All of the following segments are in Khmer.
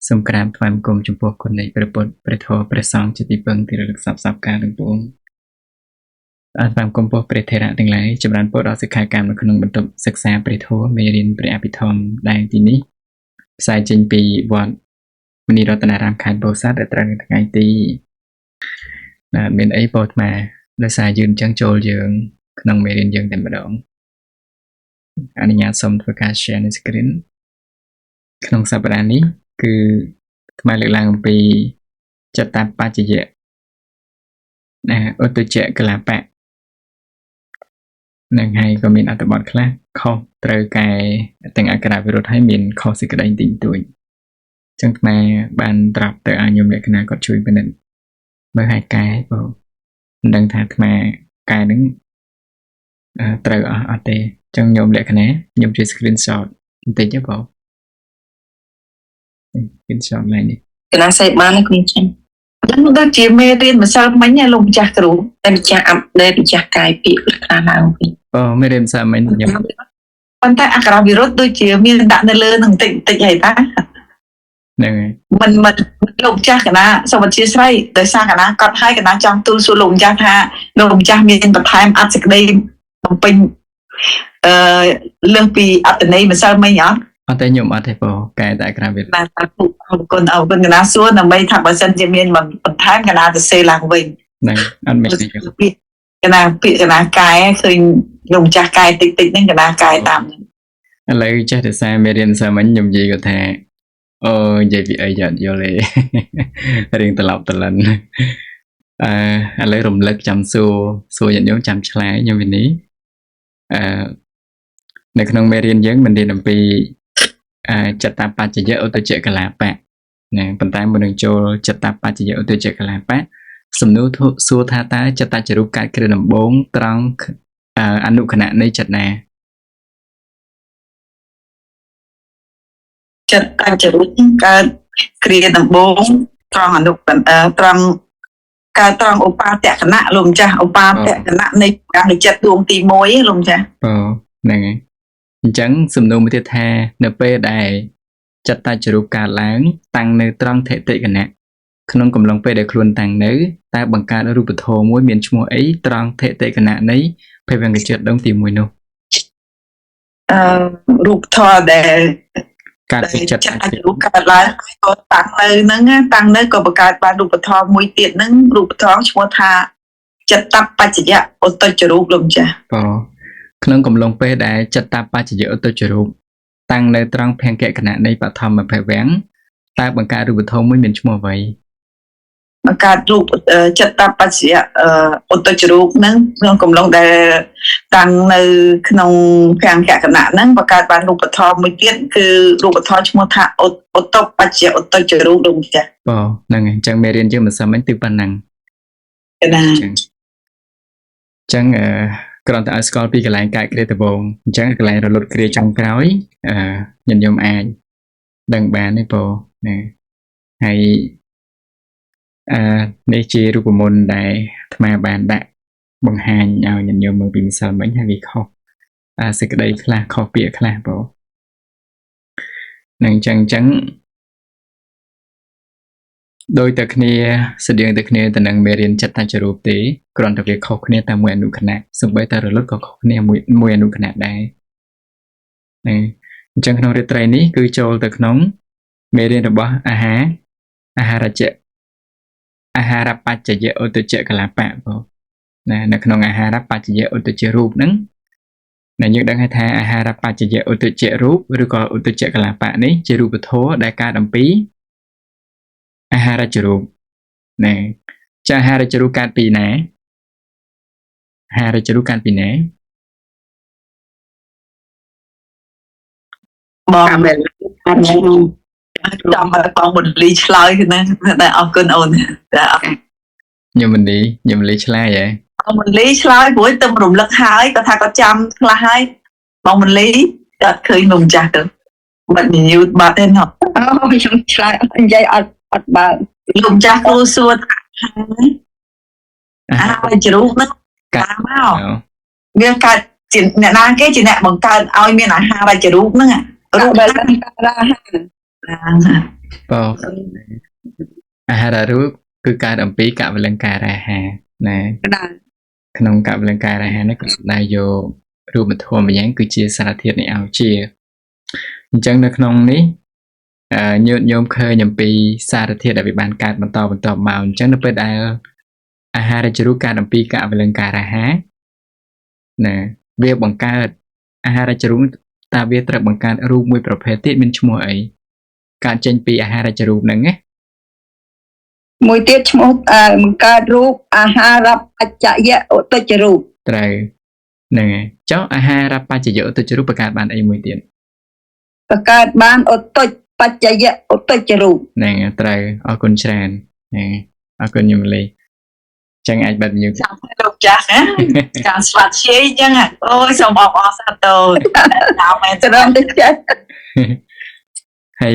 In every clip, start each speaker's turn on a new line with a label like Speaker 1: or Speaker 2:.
Speaker 1: សូមក្រាបថ្វាយបង្គំចំពោះគុណនៃព្រះពុទ្ធព្រះធម៌ព្រះសង្ឃជាទីពឹងទីរលឹកសពសពការទាំងពួងថ្វាយបង្គំពោះព្រះថេរៈទាំងឡាយចម្រើនពរដល់សិក្ខាកាមនៅក្នុងបន្ទប់សិក្សាព្រះធម៌មេរៀនព្រះអភិធម្មដែលទីនេះផ្សាយចេញពីវត្តមនីរតនារាមខេត្តពោធិ៍សាត់ដែលត្រូវនៅថ្ងៃទីមានអីពោលថ្មដោយសារយឺនចឹងចូលយើងក្នុងមេរៀនយើងតែម្ដងអនុញ្ញាតសូមធ្វើការ share នៅ screen ក្នុងសប្តាហ៍នេះគឺថ្មលើកឡើងអំពីចតបច្ចយៈឧត្តចកលបៈនឹងហើយក៏មានអត្ថបទខ្លះខុសត្រូវកែទាំងអក្ខរវិរុទ្ធហើយមានខុសសេចក្តីតិចតួចចឹងថ្មបានត្រាប់ទៅឲ្យខ្ញុំលក្ខណៈគាត់ជួយពិនិត្យមើលហើយកែបងមិនដឹងថាថ្មកែនឹងត្រូវអត់ទេចឹងខ្ញុំលក្ខណៈខ្ញុំជួយ screenshot បន្តិចទេបងscreenshot ឡើងនេះ
Speaker 2: កណាសេបានគ្រូចឹងចឹងដូចជាមេរៀនម្សិលមិញលោកម្ចាស់គ្រូតែម្ចាស់អាប់ដេតម្ចាស់កាយពាក្យខ្លះឡើងវិញ
Speaker 1: មេរៀនម្សិលមិញខ្ញុំ
Speaker 2: ប៉ុន្តែអក្ខរវិរុទ្ធដូចជាមានដាក់នៅលើនឹងតិចហើយតា
Speaker 1: ហ្នឹងហើយ
Speaker 2: មិនលោកម្ចាស់កណាសូមអធិស្ឋានដោយសារកណាកត់ឲ្យកណាចង់ទូលសួរលោកម្ចាស់ថាលោកម្ចាស់មានបន្ថែមអត្ថសេចក្តីបំពេញលើសពីអត្ថន័យម្សិលមិញ
Speaker 1: អត់ទេខ្ញុំអត់ទេបងកែតែអក្ខរវិរុទ្ធ
Speaker 2: បាទអរគុណកណាសួរដើម្បីថាបើសិនជាមានបន្ថែមកណាទៅសេឡើងវិញ
Speaker 1: ហ្នឹងអត់មានទេ
Speaker 2: កណាពាក្យកណាកែឃើញលោកម្ចាស់កែតិចហ្នឹងកណាកែតាម
Speaker 1: ឥឡូវចេះតែសារមេរៀនម្សិលមិញខ្ញុំនិយាយគាត់ថានិយាយពីអីយល់ទេរៀងត្រឡប់ត្រឡិនឥឡូវរំលឹកចាំសួរញាតិញោមចាំឆ្លើយខ្ញុំវិញនេះនៅក្នុងមេរៀនយើងមិនរៀនអំពីចតបច្ចយៈឧត្តចកលបៈណាប៉ុន្តែមុននឹងចូលចតបច្ចយៈឧត្តចកលបៈសំណួរសួរថាតើចតចរូបកើតគ្រាដំបូងត្រង់អនុគណៈនៃចិត្តណា
Speaker 2: ចិត្តចរូបកើតគ្រាដំបូងត្រង់អនុត្រង់កើតត្រង់ឧបាទគណៈលោកម្ចាស់ឧបាទគណៈនៃកម្មចិត្តដួងទី1លោកម្ចាស់
Speaker 1: ហ្នឹងហើយអញ្ចឹងសំណួរមួយទៀតថានៅពេលដែលចតចរូបកើតឡើងតាំងនៅត្រង់ថេតិគណៈក្នុងកំឡុងពេលដែលខ្លួនតាំងនៅតើបង្កើតរូបធម៌មួយមានឈ្មោះអីត្រង់ថេតិគណៈនៃភវង្គចិត្តដងទី1នោះ
Speaker 2: រូបធម៌ដែល
Speaker 1: កើតពីចិត្ត
Speaker 2: រូបកើតឡើងក៏តាំងនៅហ្នឹងតាំងនៅក៏បង្កើតបានរូបធម៌មួយទៀតហ្នឹងរូបធម៌ឈ្មោះថាចិត្តបច្ចយៈឧត្តចរូបលោកម្ចាស់
Speaker 1: ក្នុងកំឡុងពេលដែលចិត្តបច្ចយៈឧត្តចរូបតាំងនៅត្រង់ភង្គគណៈនៃបឋមភវង្គតើបង្កើតរូបធម៌មួយមានឈ្មោះអ្វី
Speaker 2: បង្កើតរូបចិត្តបច្ចយៈឧត្តចរូបហ្នឹងក្នុងកំឡុងដែលតាំងនៅក្នុងភង្គគណៈហ្នឹងបង្កើតបានរូបធម៌មួយទៀតគឺរូបធម៌ឈ្មោះថាឧត្តបច្ចយៈឧត្តចរូបលោកម្ចាស់
Speaker 1: ហ្នឹងហើយអញ្ចឹងមេរៀនយើងមិនសមមិញគឺប៉ុណ្ណឹង
Speaker 2: ណា
Speaker 1: អញ្ចឹងគ្រាន់តែឲ្យស្គាល់ពីកន្លែងកើតគ្រាដំបូងអញ្ចឹងកន្លែងរលត់គ្រាចុងក្រោយញាតិញោមអាចដឹងបានទេបងណាហើយនេះជារូបមន្តដែលអាត្មាបានដាក់បង្ហាញឲ្យញាតិញោមមើលពីម្សិលមិញហើយវាខុសសេចក្តីខ្លះខុសពាក្យខ្លះបងនឹងអញ្ចឹងដោយតែគ្នាស្តៀងតែគ្នាទៅនឹងមេរៀនចិត្តចរូបទេគ្រាន់តែវាខុសគ្នាតែមួយអនុគណៈសូម្បីតែរលត់ក៏ខុសគ្នាមួយអនុគណៈដែរអញ្ចឹងក្នុងរាត្រីនេះគឺចូលទៅក្នុងមេរៀនរបស់អាហារបច្ចយៈឧត្តចកលបៈបងណានៅក្នុងអាហារបច្ចយៈឧត្តចរូបហ្នឹងដែលយើងដឹងថាអាហារបច្ចយៈឧត្តចរូបឬក៏ឧត្តចកលបៈនេះជារូបធម៌ដែលកើតអំពីអាហារចរូបណាចាអាហារចរូបកើតពីណាអាហារចរូបកើតពីណា
Speaker 2: បងមែនចាំបងមន្លីឆ្លើយណាតែអរគុណអូនតែ
Speaker 1: ខ្ញុំមន្លីឆ្លើយហ៎
Speaker 2: បងមន្លីឆ្លើយព្រោះទៅរំលឹកហើយគាត់ថាគាត់ចាំខ្លះហើយបងមន្លីគាត់ឃើញលោកម្ចាស់ទៅបាត់ញូតបាត់ទេណោះ
Speaker 3: ខ្ញុំឆ្លើយនិយាយអត់បើ
Speaker 2: លោកម្ចាស់គ្រូសួរថាចរូបហ្នឹងតាមមកវាកើតជាអ្នកណាគេជាអ្នកបង្កើតឲ្យមានអាហារចរូបហ្នឹងរូបដែលកើតអាហារ
Speaker 1: បើអាហាររូបគឺកើតអំពីកវលង្ការអាហារណា
Speaker 3: ណា
Speaker 1: ក្នុងកវលង្ការអាហារនេះគឺសំដៅយករូបធម៌ម្យ៉ាងគឺជាសារធាតុនៃអោជាអញ្ចឹងនៅក្នុងនេះញោមឃើញអំពីសារធាតុដែលវាបានកើតបន្តមកអញ្ចឹងនៅពេលដែលអាហារជារូបកើតអំពីកវលង្ការអាហារណាវាបង្កើតអាហារជារូបតើវាត្រូវបង្កើតរូបមួយប្រភេទទៀតមានឈ្មោះអីកើតចេញពីអាហារជារូបហ្នឹងណា
Speaker 3: មួយទៀតឈ្មោះបង្កើតរូបអាហារបច្ចយៈឧត្តចរូប
Speaker 1: ត្រូវហ្នឹងហើយចុះអាហារបច្ចយៈឧត្តចរូបបង្កើតបានអីមួយទៀត
Speaker 3: បង្កើតបានឧត្តចបច្ចយៈឧត្តចរូប
Speaker 1: ហ្នឹងហើយត្រូវអរគុណច្រើនហ្នឹងអរគុណញោមលីចឹងអាចបាត់ញោម
Speaker 2: ចាំលោកចាស់ណាការស្វាត់ជាអញ្ចឹងអូយសូមអបអរសាទរតាមមែន
Speaker 3: ត្រង់ទៅចេះ
Speaker 1: ហើយ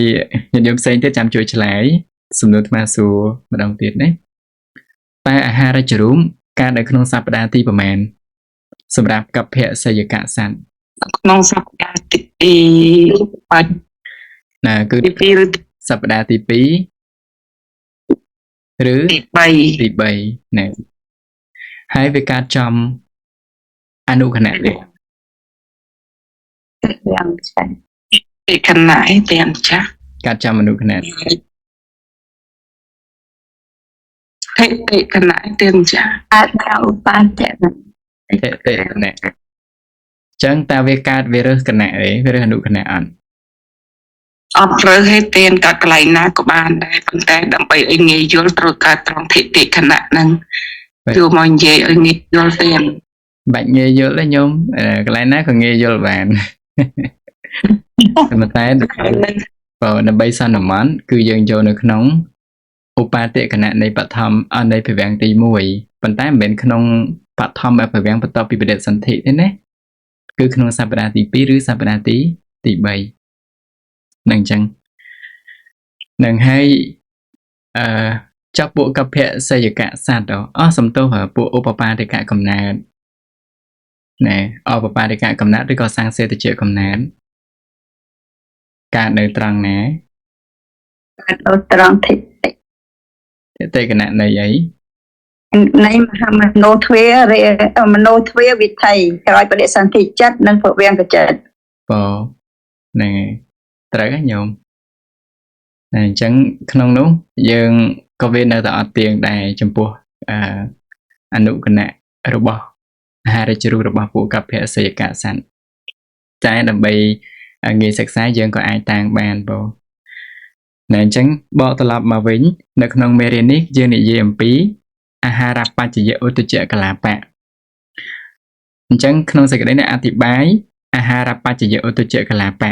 Speaker 1: ញាតិញោមផ្សេងទៀតចាំជួយឆ្លើយសំណួរអាត្មាសួរម្ដងទៀតណាតើអាហារជារូបកើតនៅក្នុងសប្តាហ៍ទីប្រមាណសម្រាប់កភៈសយកសត្វ
Speaker 2: ក្នុងសប្តាហ៍ទីបាច់
Speaker 1: ណាគឺ
Speaker 2: ទី2ឬ
Speaker 1: សប្តាហ៍ទី2ឬ
Speaker 2: ទី3
Speaker 1: ទី3ណាហើយវាកើតចំអនុគណៈទេ
Speaker 2: ទាំងចាស់ពីខណៈឯទាំងចាស់
Speaker 1: កើតចំអនុគណៈ
Speaker 2: ទីខណៈទាំងចាស់
Speaker 3: អាចថាឧបានតៈ
Speaker 1: ទេណាចឹងតើវាកើតវារើសគណៈទេវារើសអនុគណៈអត់
Speaker 2: អត់រើឲ្យទៀនកាត់កន្លែងណាក៏បានដែរប៉ុន្តែដើម្បីឲ្យងាយយល់ត្រូវកើតត្រង់ទីខណៈហ្នឹងគឺមកនិយាយឲ្យងាយយល់ទៀន
Speaker 1: បាច់ងាយយល់ទេញោមកន្លែងណាក៏ងាយយល់បាន តែតែដើម្បីសន្មតគឺយើងយកនៅក្នុងឧបាទគណៈនៃបឋមនៃភវាំងទី1ប៉ុន្តែមិនមែនក្នុងបឋមភវាំងបន្ទាប់ពីបដិសន្ធិទេណាគឺក្នុងសប្តាហ៍ទី2ឬសប្តាហ៍ទី3នឹងអញ្ចឹងនឹងហើយចាប់ពួកកភៈសយកសត្វសំទោសពួកឧបបាទិកកំណើតណែឧបបាទិកកំណើតឬក៏សាងសេតជាកំណើតកើតនៅត្រង់ណា
Speaker 3: កើតនៅត្រង់តិ
Speaker 1: តេគណៈនៃអី
Speaker 3: នៃមហាមនោទ្វាមនោទ្វាវិថីក្រោយបដិសន្ធិចិត្តនិងពវាំងកចិត្ត
Speaker 1: បើហ្នឹងហើយត្រូវហើយញោមតែអញ្ចឹងក្នុងនោះយើងក៏វានៅតែអត់ទៀងដែរចំពោះអនុគណៈរបស់អាហារជ្រុះរបស់ពួកកភៈសេយកសន្តិតែដើម្បីងាយសិក្សាយើងក៏អាចតាំងបានបើតែអញ្ចឹងបកត្រឡប់មកវិញនៅក្នុងមេរៀននេះយើងនិយាយអំពីអាហារបច្ចយឧត្តចកលាបៈអញ្ចឹងក្នុងសេចក្តីនេះអធិប្បាយអាហារបច្ចយឧត្តចកលាបៈ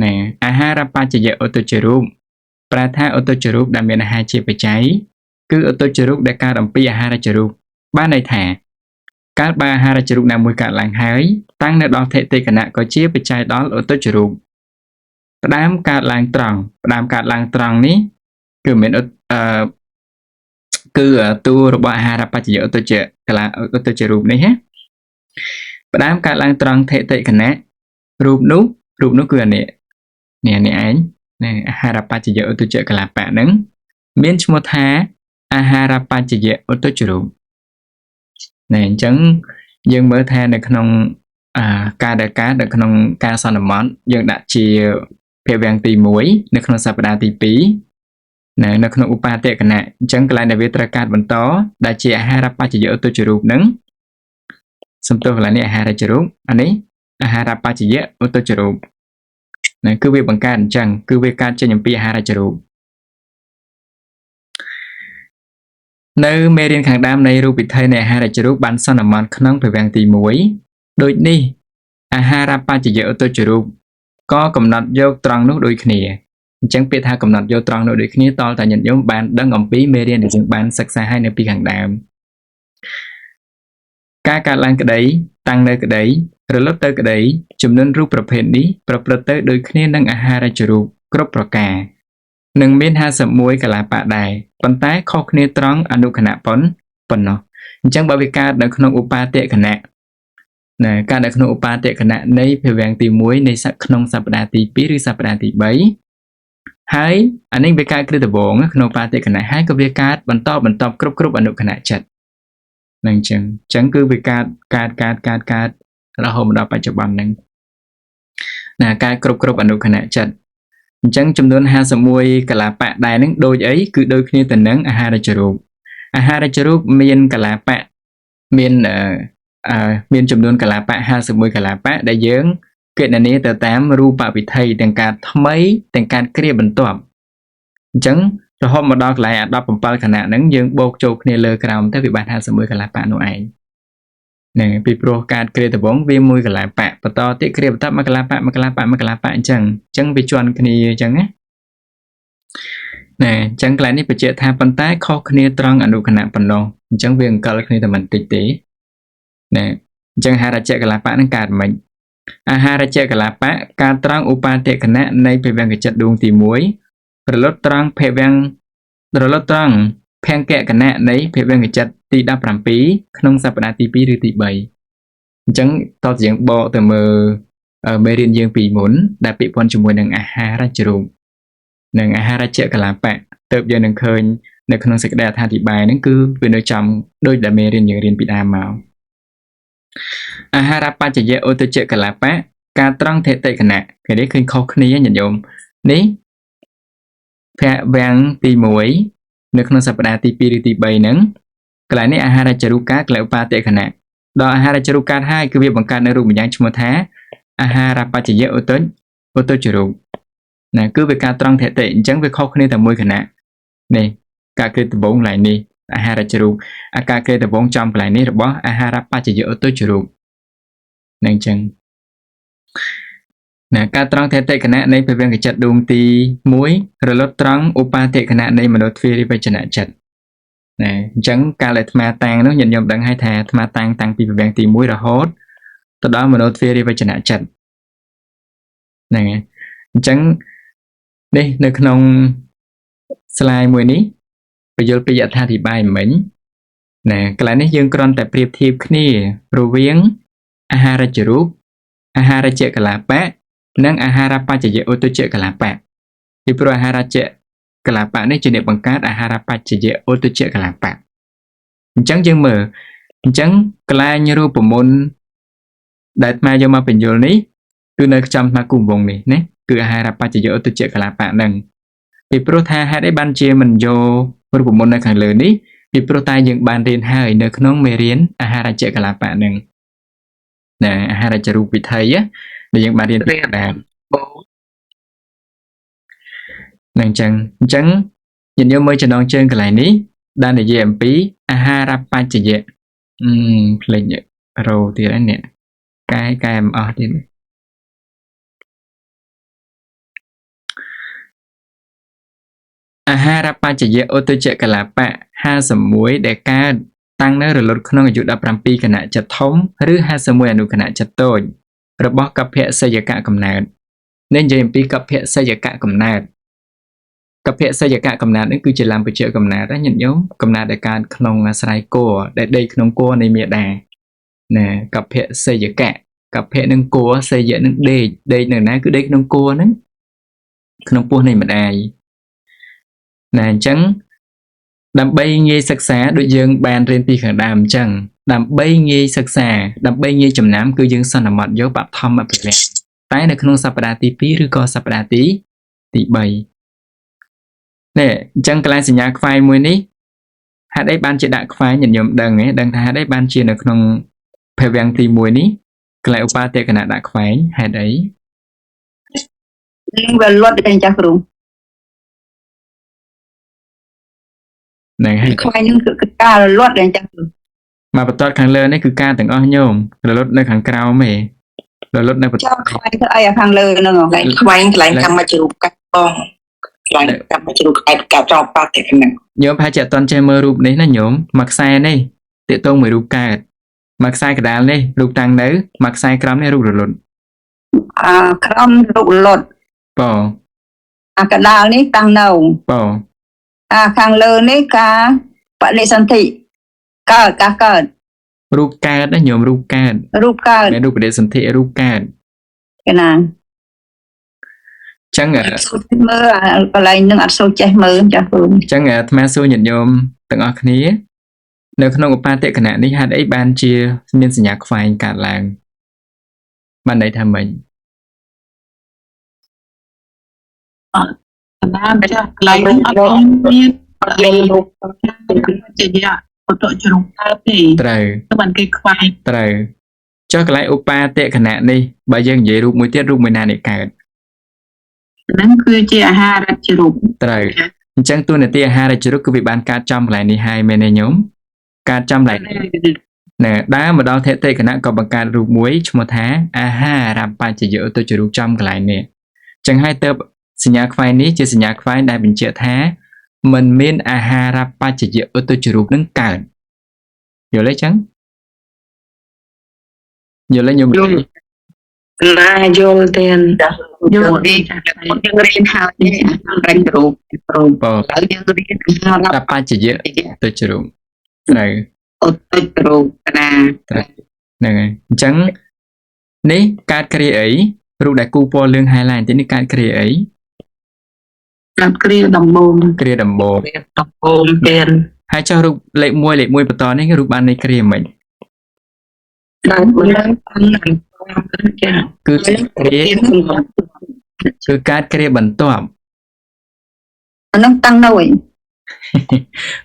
Speaker 1: ណែអាហារបច្ចយឧត្តចរូបប្រែថាឧត្តចរូបដែលមានអាហារជាបច្ច័យគឺឧត្តចរូបដែលកើតអំពីអាហារចរូបបានន័យថាកើតបើអាហារចរូបណាមួយកើតឡើងហើយតាំងនៅដល់ធិតិគណៈក៏ជាបច្ច័យដល់ឧត្តចរូបផ្ដើមកើតឡើងត្រង់នេះគឺមានគឺតួរបស់អាហារបច្ចយឧត្តចកលាឧត្តចរូបនេះណាផ្ដើមកើតឡើងត្រង់ធិតិគណៈរូបនោះគឺអានេះឯងអាហារបច្ចយឧត្តចកលាបៈហ្នឹងមានឈ្មោះថាអាហារបច្ចយឧត្តចរូបណែអញ្ចឹងយើងមើលថានៅក្នុងការដែលកើតនៅក្នុងការសន្មតយើងដាក់ជាភវាំងទី1នៅក្នុងសប្តាហ៍ទី2នៅក្នុងឧបាទគណៈអញ្ចឹងកន្លែងដែលវាត្រូវកើតបន្តដែលជាអាហារបច្ចយឧត្តចរូបហ្នឹងសំទោសកន្លែងនេះអាហារចរូបអានេះអាហារបច្ចយឧត្តចរូបណាគឺវាបង្កើតអញ្ចឹងគឺវាកើតចេញអំពីអាហារចរូបនៅមេរៀនខាងដើមនៃរូបវិថីនៃអាហារចរូបបានសន្មតក្នុងភវាំងទី1ដូចនេះអាហារបច្ចយឧត្តចរូបក៏កំណត់យកត្រង់នោះដូចគ្នាអញ្ចឹងពាក្យថាកំណត់យកត្រង់នោះដូចគ្នាតលតែញាតិញោមបានដឹងអំពីមេរៀនដែលយើងបានសិក្សាហើយនៅពីខាងដើមការកើតឡើងក្តីតាំងនៅក្តីរលត់ទៅក្តីចំនួនរូបប្រភេទនេះប្រព្រឹត្តទៅដូចគ្នានឹងអាហារចរូបគ្រប់ប្រការនឹងមាន51កលាបៈដែរប៉ុន្តែខុសគ្នាត្រង់អនុគណៈប៉ុណ្ណោះអញ្ចឹងបើវាកើតនៅក្នុងឧបាទគណៈកើតនៅក្នុងឧបាទគណៈនៃភវាំងទី1នៃក្នុងសប្តាហ៍ទី2ឬសប្តាហ៍ទី3 ហើយអានេះវាកើតគ្រឹះដំបូងក្នុងបាតិកណៈហើយក៏វាកើតបន្តគ្រប់អនុគណៈចិត្តនឹងអញ្ចឹងគឺវាកើតរហូតមកដល់បច្ចុប្បន្នហ្នឹងណាការគ្រប់អនុគណៈចិត្តអញ្ចឹងចំនួន51កលាបៈដែរហ្នឹងដូចអីគឺដូចគ្នាទៅនឹងអាហារចរូបមានកលាបៈមានចំនួនកលាបៈ51កលាបៈដែលយើងគណនាទៅតាមរូបវិធ័យទាំងការថ្មីទាំងការគ្រាបន្ទាប់អញ្ចឹងរហូតមកដល់កន្លែង17ខណៈហ្នឹងយើងបូកចូលគ្នាលើក្រោមទៅវាបាន51កលាបៈនោះឯងហ្នឹងពីព្រោះការគ្រាដំបងវាមួយកលាបៈបន្តទៀតគ្រាបន្តមកកលាបៈអញ្ចឹងវាជាន់គ្នាអញ្ចឹងណាអញ្ចឹងកន្លែងនេះបញ្ជាក់ថាប៉ុន្តែខុសគ្នាត្រង់អនុគណៈប៉ុណ្ណោះអញ្ចឹងវាអង្កលគ្នាតែមិនតិចទេណាអញ្ចឹងអាហារចកលាបៈនឹងកើតមិនអាហារចកលាបៈការត្រង់ឧបាទគណៈនៃភវង្គចិត្តដួងទី1រលត់ត្រង់ភង្គគណៈនៃភវង្គចិត្តទី17ក្នុងសប្តាហ៍ទី2ឬទី3អញ្ចឹងតើយើងបកទៅមើលមេរៀនយើងពីមុនដែលពាក់ព័ន្ធជាមួយនឹងអាហារចរូបនិងអាហារចកលាបៈទៅយើងនឹងឃើញនៅក្នុងសេចក្តីអត្ថាធិប្បាយហ្នឹងគឺវានៅចំដូចដែលមេរៀនយើងរៀនពីដើមមកអាហារបច្ចយៈឧទចកលាបៈការត្រង់ថេតិគណៈគេនេះឃើញខុសគ្នាញាតិញោមនេះភវាំងទី1នៅក្នុងសប្តាហ៍ទី2ឬទី3ហ្នឹងកន្លែងនេះអាហារចរុកាកន្លែងឧបាទគណៈដល់អាហារចរុកាហើយគឺវាបង្កើតនៅរូបម្យ៉ាងឈ្មោះថាអាហារបច្ចយៈឧទចរុណាគឺវាការត្រង់ថេតិអញ្ចឹងវាខុសគ្នាតែមួយគណៈនេះការគ្រាដំបងកន្លែងនេះអាហារចរុអាការគ្រាដំបងចំកន្លែងនេះរបស់អាហារបច្ចយៈឧទចរុនឹងអញ្ចឹងណាការត្រង់ថេតិគណៈនៃភវង្គចិត្តដួងទី1រលត់ត្រង់ឧបាទគណៈនៃមនោទ្វារិវចនៈចិត្តណាអញ្ចឹងកាលដែលអាត្មាតាំងនោះញាតិញោមដឹងហើយថាអាត្មាតាំងពីភវង្គទី1រហូតទៅដល់មនោទ្វារិវចនៈចិត្តហ្នឹងហើយអញ្ចឹងនេះនៅក្នុង slide មួយនេះបញ្យល់ពីអត្ថាធិប្បាយមិញណាកន្លែងនេះយើងគ្រាន់តែប្រៀបធៀបគ្នារវាងអាហារចរូបអាហារចកលាបៈនិងអាហារបច្ចយៈឧទចកលាបៈពីព្រោះអាហារចកលាបៈនេះជាអ្នកបង្កើតអាហារបច្ចយៈឧទចកលាបៈអញ្ចឹងយើងមើលអញ្ចឹងកន្លែងរូបមន្តដែលអាត្មាយកមកបញ្យល់នេះគឺនៅចំថ្មគូវងនេះណាគឺអាហារបច្ចយៈឧទចកលាបៈហ្នឹងពីព្រោះថាហេតុអីបានជាមិនយករូបមន្តនៅខាងលើនេះពីព្រោះតែយើងបានរៀនហើយនៅក្នុងមេរៀនអាហារចកលាបៈហ្នឹងណាអាហារចរូបវិធ័យដែលយើងបានរៀនពីដើមនឹងអញ្ចឹងញាតិញោមមើលចំណងជើងកន្លែងនេះដែលនិយាយអំពីអាហារបច្ចយៈភ្លេចរោទៀតហើយនេះកែមិនអស់ទៀតអាហារបច្ចយៈឧទចកលាបៈ51ដែលកើតតាំងនៅរលត់ក្នុងអាយុ17គណៈចិត្តធំឬ51អនុគណៈចិត្តតូចរបស់កភៈសយកៈកំណើតនេះនិយាយអំពីកភៈសយកៈកំណើតកភៈសយកៈកំណើតនេះគឺជាលំពជាកំណើតណាញាតិញោមកំណើតដែលកើតក្នុងអាស្រ័យគោដែលដេកក្នុងគោនៃមាតាណាកភៈសយកៈកភៈនឹងគោសយៈនឹងដេកនៅណាគឺដេកក្នុងគោហ្នឹងក្នុងពោះនៃម្ដាយណាអញ្ចឹងដើម្បីងាយសិក្សាដូចយើងបានរៀនពីខាងដើមអញ្ចឹងដើម្បីងាយសិក្សាដើម្បីងាយចំណាំគឺយើងសន្មត់យកបឋមអភិវគ្គតែនៅក្នុងសប្តាហ៍ទី2ឬក៏សប្តាហ៍ទី3នេះអញ្ចឹងកន្លែងសញ្ញាខ្វែងមួយនេះហេតុអីបានជាដាក់ខ្វែងញាតិញោមដឹងថាហេតុអីបានជានៅក្នុងភវង្គទី1នេះកន្លែងឧបាទគណៈដាក់ខ្វែងហេតុអី
Speaker 3: យើងវាលត់ទៅចាស់គ្រូ
Speaker 1: ហ្នឹងហើយ
Speaker 3: ខ្វែងនឹងគឺការរលត់ដែលចាស់គ្រូ
Speaker 1: មកបន្ទាត់ខាងលើនេះគឺការទាំងអស់ញោមរលត់នៅខាងក្រោមឯងរលត់នៅបន្ទាត់
Speaker 3: ខ្វែងធ្វើអីខាងលើហ្នឹង
Speaker 2: ខ្វែងកន្លែងកម្មជ្រូកកាច់បងកន្លែងកម្មជ្រូកកាច់ចោលបាត់តែគណៈ
Speaker 1: ញោមប្រហែលជាអត់ទាន់ចេះមើលរូបនេះណាញោមមកខ្សែនេះទាក់ទងមួយរូបកើតមកខ្សែកដាលនេះរូបតាំងនៅមកខ្សែក្រោមនេះរូបរលត់
Speaker 3: ក្រោមរូបរលត់
Speaker 1: បង
Speaker 3: កដាលនេះតាំងនៅ
Speaker 1: បង
Speaker 3: ខាងលើនេះការបដិសន្ធិកើត
Speaker 1: រូបកើតណាញោមរូបកើត
Speaker 3: រូប
Speaker 1: បដិសន្ធិរូបកើត
Speaker 3: គេណា
Speaker 1: ចឹង
Speaker 3: មើលកន្លែងនឹងអត់សូវចេះមើលចាស់គ្រូ
Speaker 1: ចឹងអាត្មាសួរញាតិញោមទាំងអស់គ្នានៅក្នុងឧបាទគណៈនេះហេតុអីបានជាមានសញ្ញាខ្វែងកើតឡើងបានន័យថាម៉េច
Speaker 2: ណាចាស់កន្លែងនេះអត់មានកន្លែងរូបជាយ៉ាអត់ជ្រុងកើតទេ
Speaker 1: ត្រូវ
Speaker 2: ទៅបានគេខ្វាយ
Speaker 1: ត្រូវចុះកន្លែងឧបាទគណៈនេះបើយើងនិយាយរូបមួយទៀតរូបមួយណានេះកើត
Speaker 2: ហ្នឹងគឺជាអាហាររចរូប
Speaker 1: ត្រូវអញ្ចឹងតួនាទីអាហារជ្រុកគឺវាបានកើតចំកន្លែងនេះហើយមែនទេញោមកើតចំកន្លែងនេះណែដើរមកដល់ថេតេគណៈក៏បង្កើតរូបមួយឈ្មោះថាអាហារបច្ចយឧត្តចរូបចំកន្លែងនេះអញ្ចឹងហើយទៅសញ្ញាខ្វែងនេះជាសញ្ញាខ្វែងដែលបញ្ជាក់ថាมันមានអាហារបច្ចយឧត្តចរូបនឹងកើតយល់ទេចឹងយល់ទេញោម
Speaker 3: ណាយល់ទេ
Speaker 2: យល់ទេយើងរៀនហើយរចរូបរូប
Speaker 1: បើ
Speaker 2: ហើយយើងរៀនអាហារ
Speaker 1: បច្ចយឧត្តចរូបត្រូវ
Speaker 2: ឧត្តចរូបណា
Speaker 1: ហ្នឹងហើយអញ្ចឹងនេះកើតគ្រាអីរូបដែលគូពណ៌លឿងហាយឡាញទីនេះកើតគ្រាអី
Speaker 2: តាមគ្រាដំបូង
Speaker 1: គ្រាដំបូង
Speaker 2: ដំបូងទៀត
Speaker 1: ហើយចុះរូបលេខ1បន្តនេះគឺរូបបាននៃគ្រាមិន
Speaker 2: ដល់ឡើងចា
Speaker 1: គឺគ្រាគឺកើតគ្រាបន្ទាប់
Speaker 3: អានឹងតាំងនៅឯ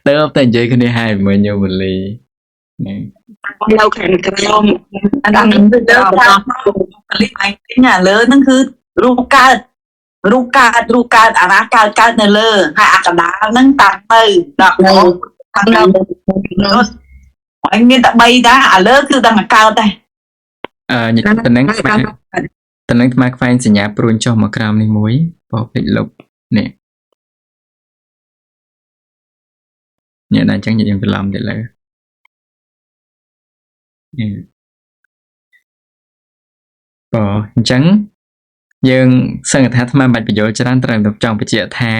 Speaker 1: ទៅតែនិយាយគ្នាហើយមើលញោមវលីនេះ
Speaker 2: នៅខាងក្រោម
Speaker 4: អានេះគឺលើតាមកលិឯងណាលើហ្នឹងគឺរូបកើតអាណាកើតនៅលើហើយអាកណ្ដាលហ្នឹងតាំងទៅដល់តាំងនៅហើយមានតែ3ដែរអាលើគឺដល់មកកើតដែរ
Speaker 1: ញ៉ាំតំណែងខ្វែងខ្វែងសញ្ញាព្រួញចុះមកក្រោមនេះមួយបោកភ្លេចលុបនេះញ៉ាំដល់អញ្ចឹងយើងច្រឡំទៅលើនេះបើអញ្ចឹងយើងសង្កត់ថាអាត្មាមិនបាច់បញ្យល់ច្រើនត្រូវតែចង់បញ្ជាក់ថា